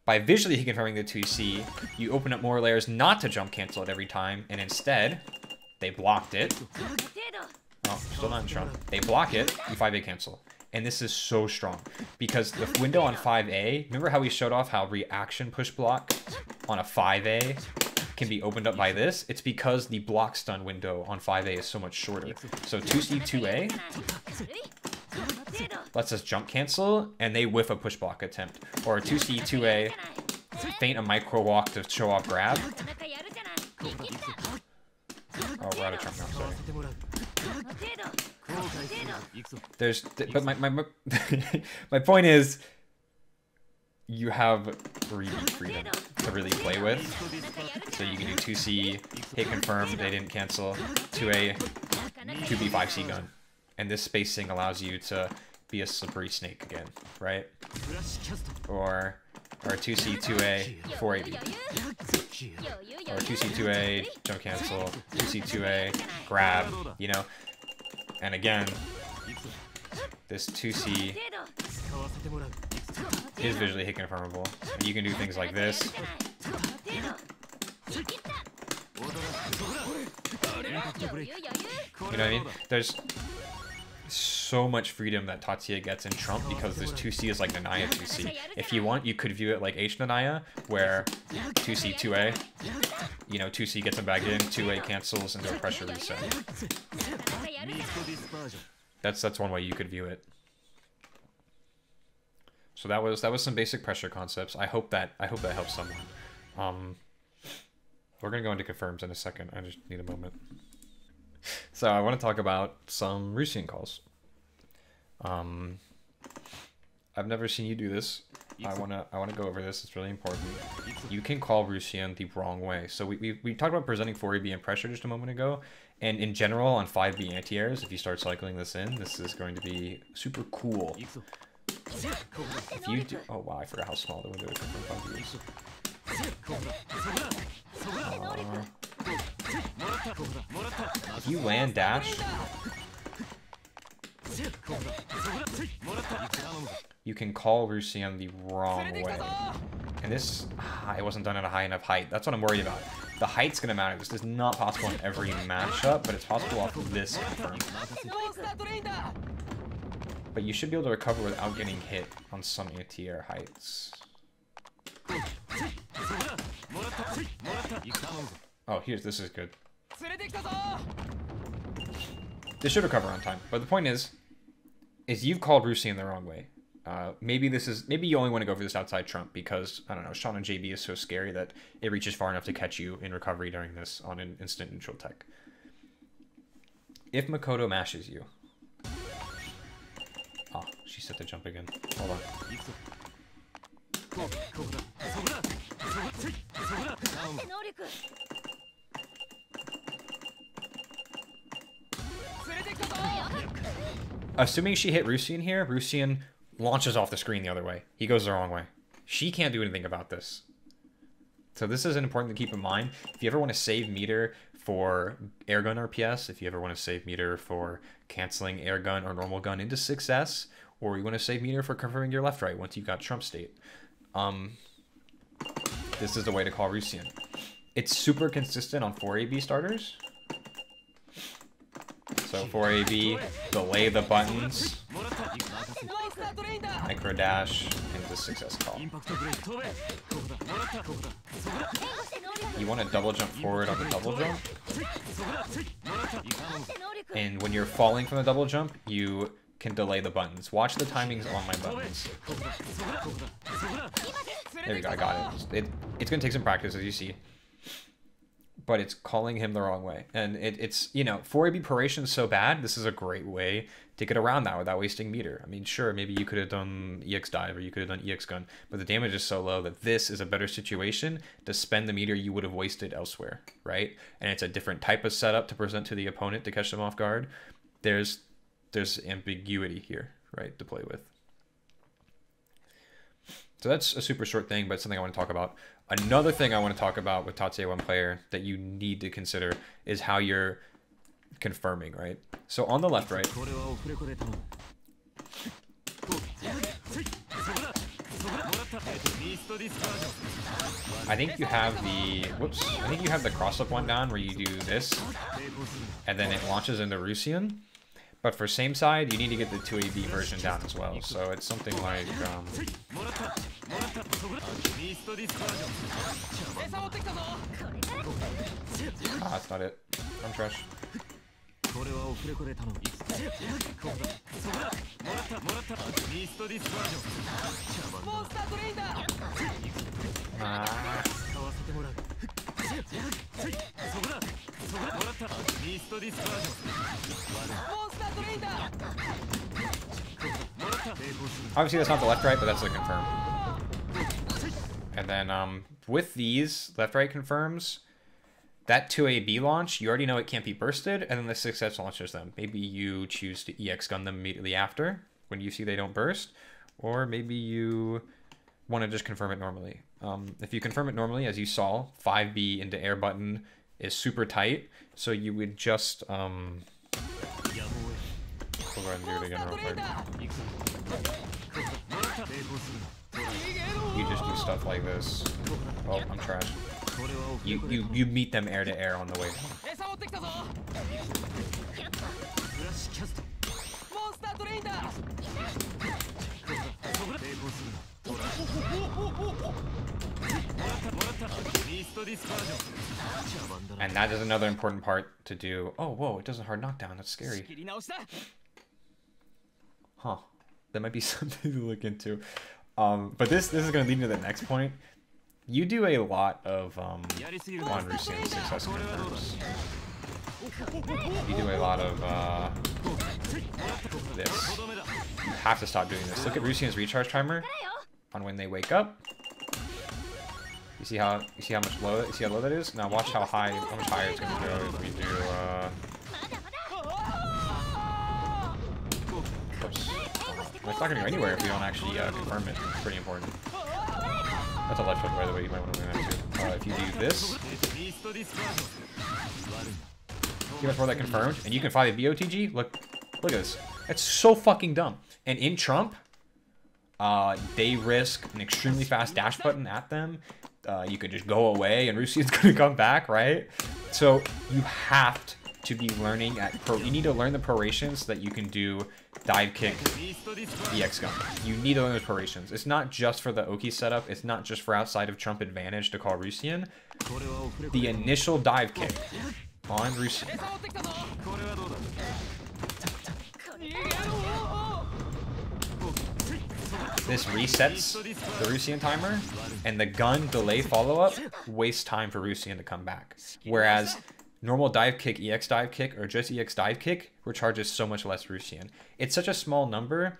by visually hit confirming the 2C, you open up more layers not to jump cancel it every time, and instead, they blocked it. Oh, still not in Trump. They block it, you 5A cancel. And this is so strong, because the window on 5A, remember how we showed off how reaction push block on a 5A can be opened up by this? It's because the block stun window on 5A is so much shorter. So 2C, 2A lets us jump cancel, and they whiff a push block attempt. Or 2C, 2A feint a micro walk to show off grab. Oh, we're out of Trump now, sorry. But my point is, you have 3D freedom to really play with. So you can do 2C, hit confirm, they didn't cancel, 2A, 2B, 5C gun. And this spacing allows you to be a slippery snake again, right? Or 2C, 2A, 4AB. Or 2C, 2A, jump cancel, 2C, 2A, grab, you know? And again, this 2C is visually hit confirmable. And you can do things like this. You know what I mean? There's so much freedom that Tatsuya gets in Trump because this 2C is like Nanaya 2C. If you want, you could view it like H Nanaya, where 2C, 2A, you know, 2C gets him back in, 2A cancels into a pressure reset. That's one way you could view it. So that was some basic pressure concepts. I hope that helps someone. We're gonna go into confirms in a second. I just need a moment. So I want to talk about some Rusian calls. I've never seen you do this. I wanna go over this. It's really important. You can call Rusian the wrong way. So we talked about presenting 4AB and pressure just a moment ago, and in general on 5B anti-airs, if you start cycling this in, this is going to be super cool. If you do, oh wow, I forgot how small the window is from 5B is. If you land dash, you can call Rusian the wrong way. And this, it wasn't done at a high enough height. That's what I'm worried about. The height's gonna matter. This is not possible in every matchup, but it's possible off of this confirm. But you should be able to recover without getting hit on some anti-air heights. Oh, this is good. This should recover on time. But the point is you've called Rusian the wrong way. Maybe you only want to go for this outside trump because, I don't know, Sean and JB is so scary that it reaches far enough to catch you in recovery during this on an instant neutral tech. If Mikoto mashes you... Oh, she set the jump again. Hold on. Assuming she hit Rusian here, Rusian launches off the screen the other way. He goes the wrong way. She can't do anything about this. So this is important to keep in mind. If you ever want to save meter for airgun RPS, if you ever want to save meter for canceling airgun or normal gun into 6S, or you want to save meter for confirming your left-right once you've got trump state, this is the way to call Rusian. It's super consistent on 4AB starters. So 4AB, delay the buttons, micro dash into 6S call. you want to double jump forward on the double jump. And when you're falling from the double jump, you can delay the buttons. Watch the timings on my buttons. There we go, I got it. It's going to take some practice, as you see. But it's calling him the wrong way. And it's, you know, 4AB Paration is so bad, this is a great way to get around that without wasting meter. I mean, sure, maybe you could have done EX Dive or you could have done EX Gun, but the damage is so low that this is a better situation to spend the meter you would have wasted elsewhere, right? And it's a different type of setup to present to the opponent to catch them off guard. There's ambiguity here, right, to play with. So that's a super short thing, but something I want to talk about. Another thing I want to talk about with Tatsuya 1 player that you need to consider is how you're confirming, right? So on the left, right, I think you have the cross-up one down where you do this, and then it launches into Rusian. But for same side, you need to get the 2AB version down as well. So it's something like, that's not it. I'm trash. Obviously that's not the left right, but that's the confirm. And then with these left right confirms, that 2AB launch, you already know it can't be bursted, and then the 6S launches them. Maybe you choose to EX gun them immediately after when you see they don't burst, or maybe you want to just confirm it normally. If you confirm it normally, as you saw, 5B into air button is super tight, so you would just we'll go ahead and do it again real quick. You just do stuff like this. Oh, I'm trash. You meet them air to air on the way down. And that is another important part to do. Oh, whoa, it doesn't hard knockdown. That's scary. Huh. That might be something to look into. But this is going to lead me to the next point. You do a lot of on Rusian success confirms. You do a lot of this. You have to stop doing this. Look at Rusian's recharge timer on when they wake up. You see how low that is? Now watch how much higher it's gonna go if we do oops. Well, it's not gonna go anywhere if we don't actually confirm it. It's pretty important. That's a left hook, by the way, you might want to learn that too. If you do this, see much more that confirmed, and you can fly the BOTG. Look at this. It's so fucking dumb. And in Trump, they risk an extremely fast dash button at them. You could just go away, and Rusian's gonna come back, right? So you have to be learning you need to learn the prorations so that you can do dive kick EX gun. You need to learn those prorations. It's not just for the Oki setup. It's not just for outside of Trump advantage to call Rusian. The initial dive kick on Rusian. This resets the Rusian timer, and the gun delay follow-up wastes time for Rusian to come back. Whereas normal dive kick, EX dive kick, or just EX dive kick recharges so much less Rusian. It's such a small number,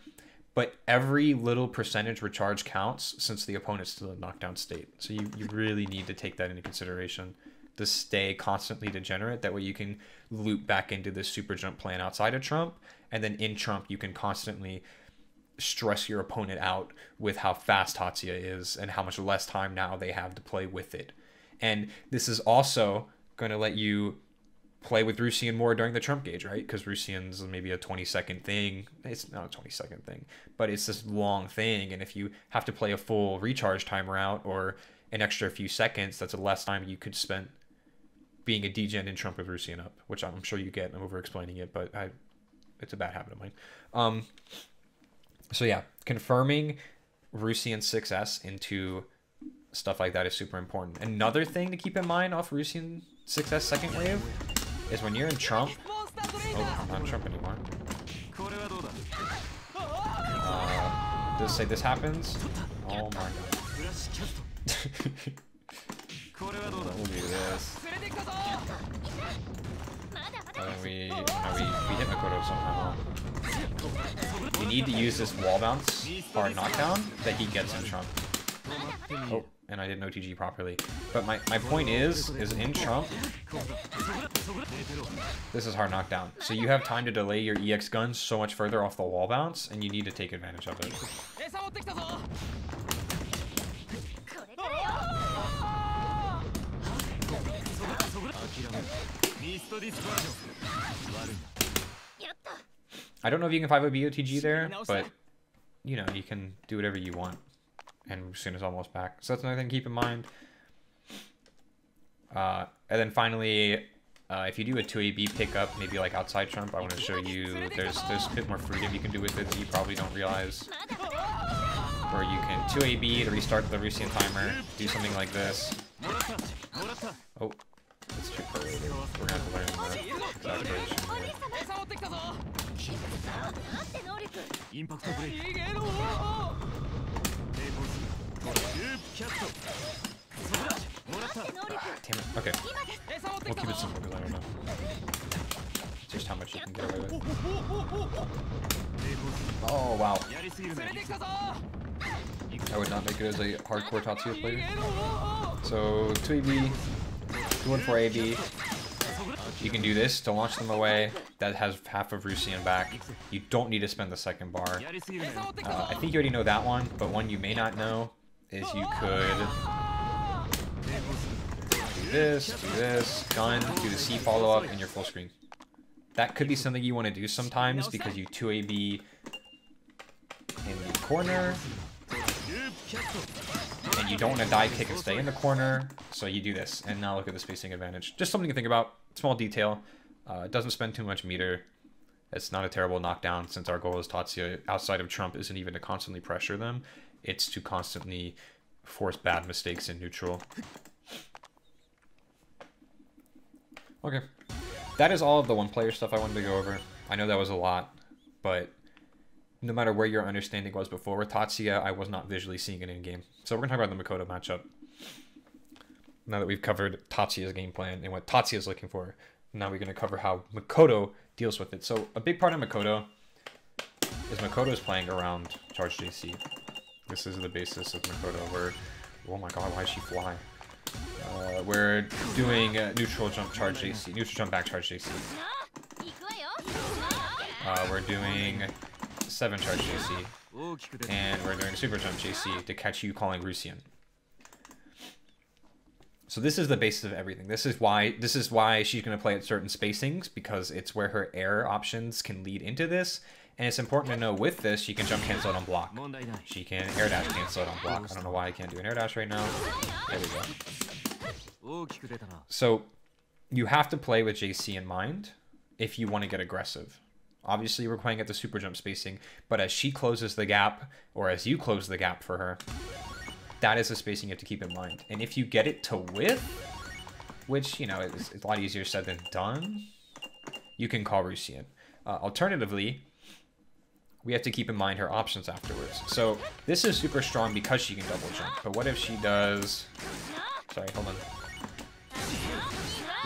but every little percentage recharge counts since the opponent's still in knockdown state. So you really need to take that into consideration to stay constantly degenerate. That way you can loop back into this super jump plan outside of Trump, and then in Trump you can constantly stress your opponent out with how fast Tatsuya is and how much less time now they have to play with it. And this is also going to let you play with Rusian more during the Trump gauge, right? Because Rusian's maybe a 20-second thing. It's not a 20-second thing, but it's this long thing. And if you have to play a full recharge time route or an extra few seconds, that's less time you could spend being a degen in Trump with Rusian up, which I'm sure you get. I'm over-explaining it, but it's a bad habit of mine. So yeah, confirming Rusian 6S into stuff like that is super important. Another thing to keep in mind off Rusian success second wave is when you're in Trump. Oh, I'm not in Trump anymore. Just say this happens. Oh my god. We'll do this. And then we hit Mikoto somehow. You need to use this wall bounce hard knockdown that he gets in Trump. Oh, and I didn't OTG properly. But my point is in Trump, this is hard knockdown. So you have time to delay your EX gun so much further off the wall bounce, and you need to take advantage of it. I don't know if you can 5-0 BOTG there, but you know, you can do whatever you want. And Rusian is almost back. So that's another thing to keep in mind. And then finally, if you do a 2AB pickup, maybe like outside Trump, I want to show you there's a bit more freedom you can do with it that you probably don't realize. Where you can 2AB to restart the Rusian timer, do something like this. Oh, that's too pro. We're gonna have to learn the exaggeration here. Damn it. Okay. We'll keep it simple because I don't know just how much you can get away with. Oh, wow. I would not make it as a hardcore Tatsuya player. So, 2AB, 214AB. You can do this to launch them away. That has half of Rusian back. You don't need to spend the second bar. I think you already know that one, but one you may not know is you could do this, gun, do the C follow-up, and your full screen. That could be something you want to do sometimes because you 2AB in the corner, and you don't want to dive kick and stay in the corner, so you do this. And now look at the spacing advantage. Just something to think about. Small detail. It doesn't spend too much meter. It's not a terrible knockdown since our goal as Tatsuya outside of Trump isn't even to constantly pressure them. It's to constantly force bad mistakes in neutral. Okay. That is all of the one-player stuff I wanted to go over. I know that was a lot, but no matter where your understanding was before, with Tatsuya, I was not visually seeing it in-game. So we're going to talk about the Mikoto matchup. Now that we've covered Tatsuya's game plan and what Tatsuya is looking for, now we're going to cover how Mikoto deals with it. So a big part of Mikoto is Mikoto's playing around charge JC. This is the basis of Mikoto where, oh my god, why did she fly? We're doing neutral jump charge JC, neutral jump back charge JC. We're doing 7 charge JC, and we're doing super jump JC to catch you calling Rusian. So this is the basis of everything. This is why she's going to play at certain spacings, because it's where her air options can lead into this. And it's important to know with this, she can jump cancel it on block. She can air dash cancel it on block. I don't know why I can't do an air dash right now. There we go. So you have to play with JC in mind if you want to get aggressive. Obviously, we're playing at the super jump spacing, but as she closes the gap, or as you close the gap for her, that is the spacing you have to keep in mind. And if you get it to whiff, which, you know, it's a lot easier said than done, you can call Rusian. Alternatively, we have to keep in mind her options afterwards. So this is super strong because she can double jump. But what if she does... Sorry, hold on.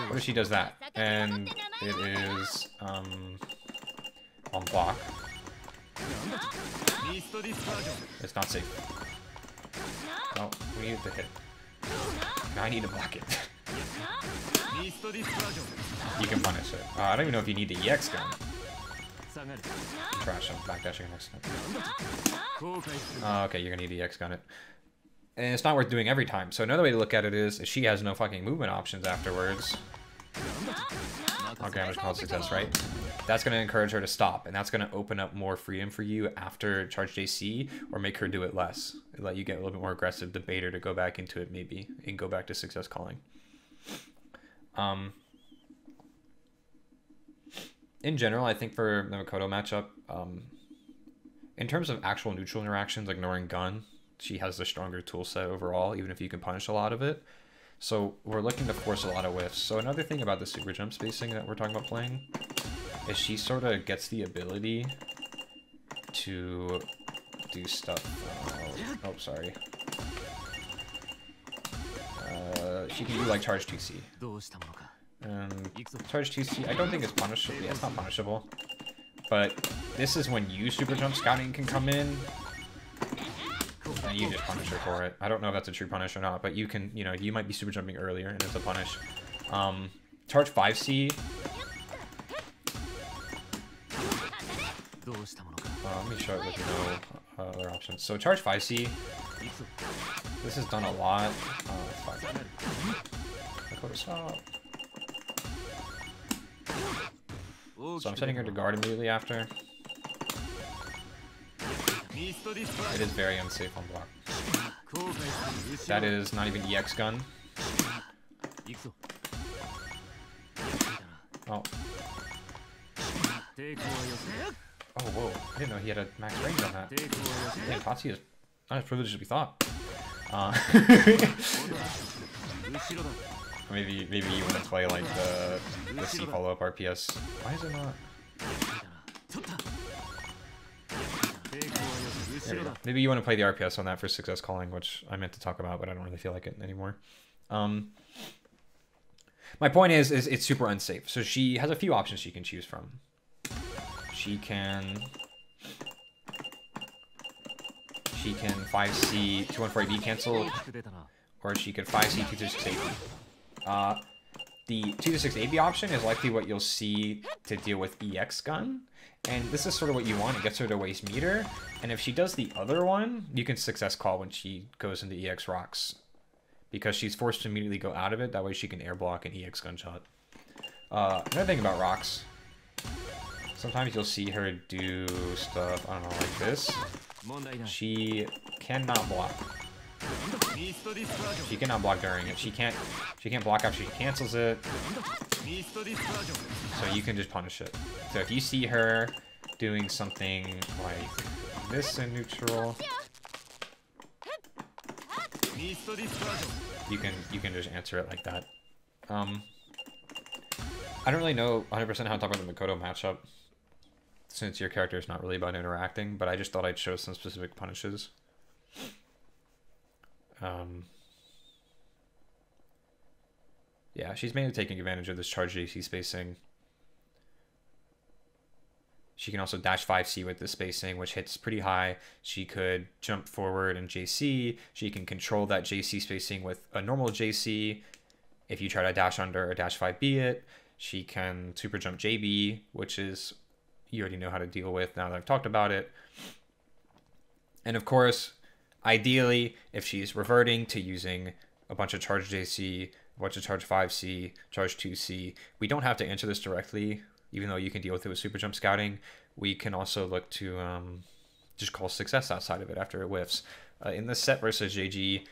What if she does that? And it is on block. It's not safe. Oh, we need it to hit. Now I need to block it. You can punish it. I don't even know if you need the EX gun. Trash, I'm backdashing next time. Okay, you're gonna need the EX gun it. And it's not worth doing every time. So another way to look at it is, if she has no fucking movement options afterwards. Okay, I'm just called success, right? That's going to encourage her to stop, and that's going to open up more freedom for you after charge JC, or make her do it less. Let you get a little bit more aggressive, debate her to go back into it maybe, and go back to success calling. In general, I think for the Mikoto matchup, in terms of actual neutral interactions, ignoring gun, she has the stronger tool set overall, even if you can punish a lot of it. So we're looking to force a lot of whiffs. So another thing about the super jump spacing that we're talking about playing is she sort of gets the ability to do stuff. Oh, sorry. She can do like charge 2C. And charge 2C, I don't think it's punishable. Yeah, it's not punishable. But this is when you super jump scouting can come in. And you just punish her for it. I don't know if that's a true punish or not, but you can, you know, you might be super jumping earlier and it's a punish. Charge 5C. Let me show it with no other options. So charge 5C. This is done a lot. Fuck. Mikoto, stop. So I'm setting her to guard immediately after. It is very unsafe on block. That is not even EX gun. Oh. Oh, whoa. I didn't know he had a max range on that. Damn, Tatsuya is not as privileged as we thought. Maybe you want to play like the C follow-up RPS. Why is it not? Maybe you want to play the RPS on that for success calling, which I meant to talk about, but I don't really feel like it anymore. My point is it's super unsafe. So she has a few options she can choose from. She can 5C 214AB cancel, or she could 5C 226AB. The 226AB option is likely what you'll see to deal with EX gun, and this is sort of what you want. It gets her to waste meter, and if she does the other one, you can success call when she goes into EX rocks, because she's forced to immediately go out of it. That way she can air block an EX gunshot. Another thing about rocks, sometimes you'll see her do stuff, I don't know, like this. She cannot block. She cannot block during it. She can't block after she cancels it. So you can just punish it. So if you see her doing something like this in neutral, you can just answer it like that. I don't really know 100% how to talk about the Mikoto matchup, since your character is not really about interacting, but I just thought I'd show some specific punishes. Yeah, she's mainly taking advantage of this charge JC spacing. She can also dash 5C with this spacing, which hits pretty high. She could jump forward and JC. She can control that JC spacing with a normal JC. If you try to dash under or dash 5B it, she can super jump JB, which is, you already know how to deal with now that I've talked about it. And of course, ideally, if she's reverting to using a bunch of charge JC, a bunch of charge 5C, charge 2C, we don't have to answer this directly, even though you can deal with it with super jump scouting. We can also look to just call success outside of it after it whiffs. In the set versus JG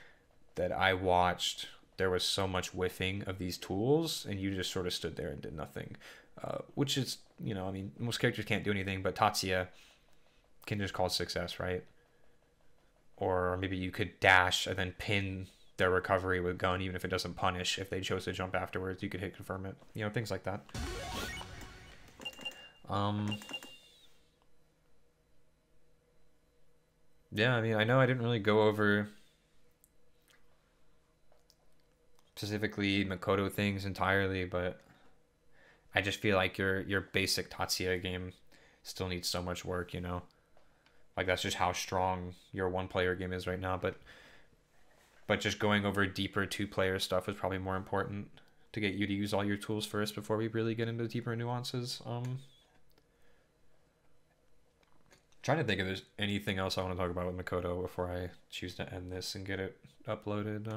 that I watched, there was so much whiffing of these tools, and you just sort of stood there and did nothing. Which is, you know, I mean, most characters can't do anything, but Tatsuya can just call success, right? Or maybe you could dash and then pin their recovery with gun, even if it doesn't punish. If they chose to jump afterwards, you could hit confirm it. You know, things like that. Yeah, I mean, I know I didn't really go over specifically Mikoto things entirely, but I just feel like your basic Tatsuya game still needs so much work, you know? Like, that's just how strong your one-player game is right now, but just going over deeper two-player stuff is probably more important to get you to use all your tools first before we really get into deeper nuances. Trying to think if there's anything else I want to talk about with Mikoto before I choose to end this and get it uploaded.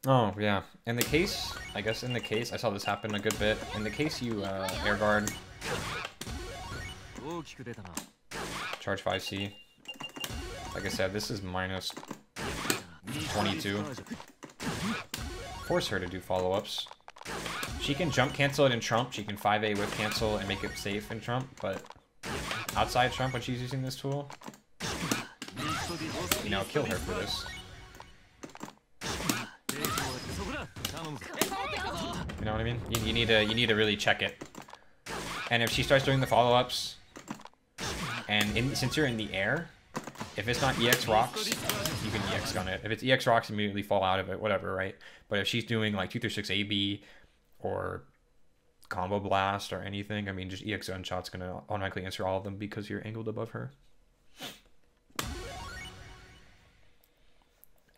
Oh, yeah. In the case, I saw this happen a good bit. In the case you air guard, charge 5C. Like I said, this is minus 22. Force her to do follow-ups. She can jump cancel it in Trump. She can 5A with cancel and make it safe in Trump, but outside Trump when she's using this tool, you know, kill her for this. You know what I mean? You need to really check it. And if she starts doing the follow-ups, and since you're in the air, if it's not EX rocks, you can EX gun it. If it's EX rocks, immediately fall out of it, whatever, right? But if she's doing like 236 AB or combo blast or anything, I mean, just EX gunshot's gonna automatically answer all of them because you're angled above her.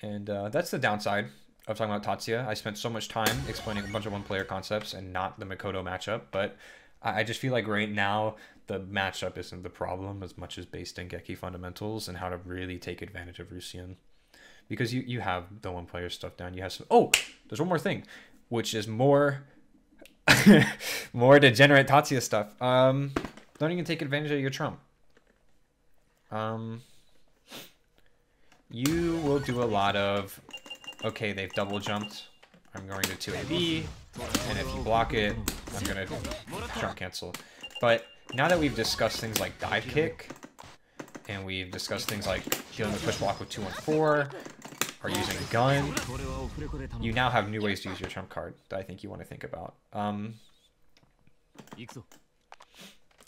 And that's the downside of talking about Tatsuya. I spent so much time explaining a bunch of one-player concepts and not the Mikoto matchup, but I just feel like right now the matchup isn't the problem as much as base Dengeki fundamentals and how to really take advantage of Rusian. Because you have the one-player stuff down. You have some... Oh! There's one more thing, which is more... more degenerate Tatsuya stuff. Don't even take advantage of your Trump. You will do a lot of... Okay, they've double jumped. I'm going to 2AB, and if you block it, I'm going to Trump cancel. But now that we've discussed things like dive kick, and we've discussed things like dealing with push block with 2-1-4, or using a gun, you now have new ways to use your Trump card that I think you want to think about.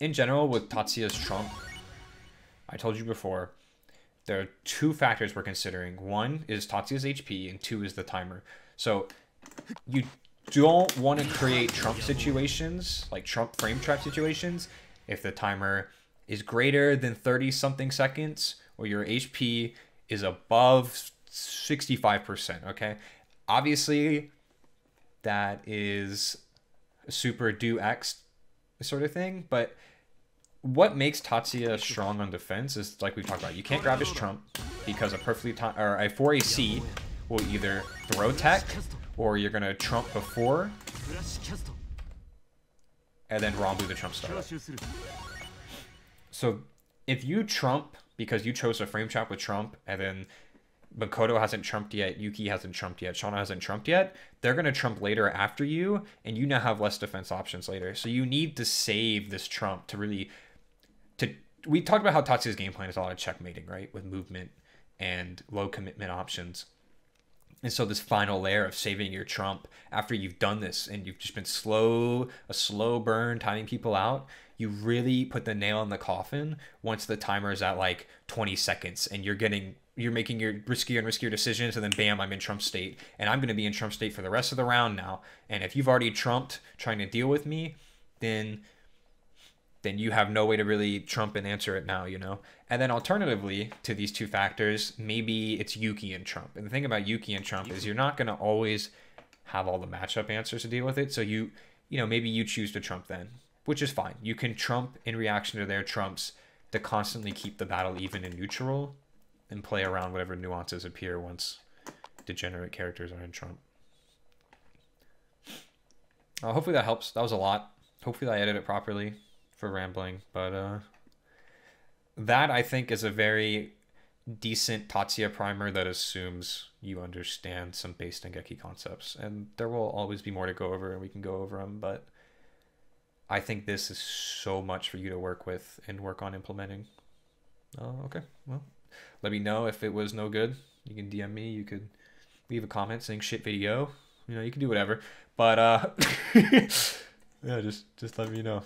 In general, with Tatsuya's Trump, I told you before, there are two factors we're considering. One is Tatsuya's HP, and two is the timer. So you don't want to create Trump situations, like Trump frame trap situations, if the timer is greater than 30-something seconds, or your HP is above 65%, okay? Obviously, that is a super do X sort of thing, but what makes Tatsuya strong on defense is, like we've talked about, you can't grab his Trump because a perfectly or a 4AC will either throw tech or you're going to Trump before and then Rambu the Trump startup. So if you Trump because you chose a frame trap with Trump and then Mikoto hasn't trumped yet, Yuki hasn't trumped yet, Shauna hasn't trumped yet, they're going to trump later after you, and you now have less defense options later. So you need to save this trump to really... We talked about how Tatsuya's game plan is a lot of checkmating, right? With movement and low commitment options. And so this final layer of saving your trump after you've done this and you've just been a slow burn, timing people out, you really put the nail in the coffin once the timer is at like 20 seconds and you're making your riskier and riskier decisions, and then bam, I'm in Trump state, and I'm going to be in Trump state for the rest of the round now. And if you've already trumped trying to deal with me, then you have no way to really trump and answer it now, you know? And then alternatively to these two factors, maybe it's Yuki and Trump. And the thing about Yuki and Trump is you're not going to always have all the matchup answers to deal with it. So you know, maybe you choose to Trump then, which is fine. You can Trump in reaction to their Trumps to constantly keep the battle even and neutral and play around whatever nuances appear once degenerate characters are in Trump. Hopefully that helps. That was a lot. Hopefully I edited it properly for rambling, but that I think is a very decent Tatsuya primer that assumes you understand some base Dengeki concepts, and there will always be more to go over and we can go over them, but I think this is so much for you to work with and work on implementing. Okay, well, let me know if it was no good. You can DM me, you could leave a comment saying shit video, you know, you can do whatever, but yeah, just let me know.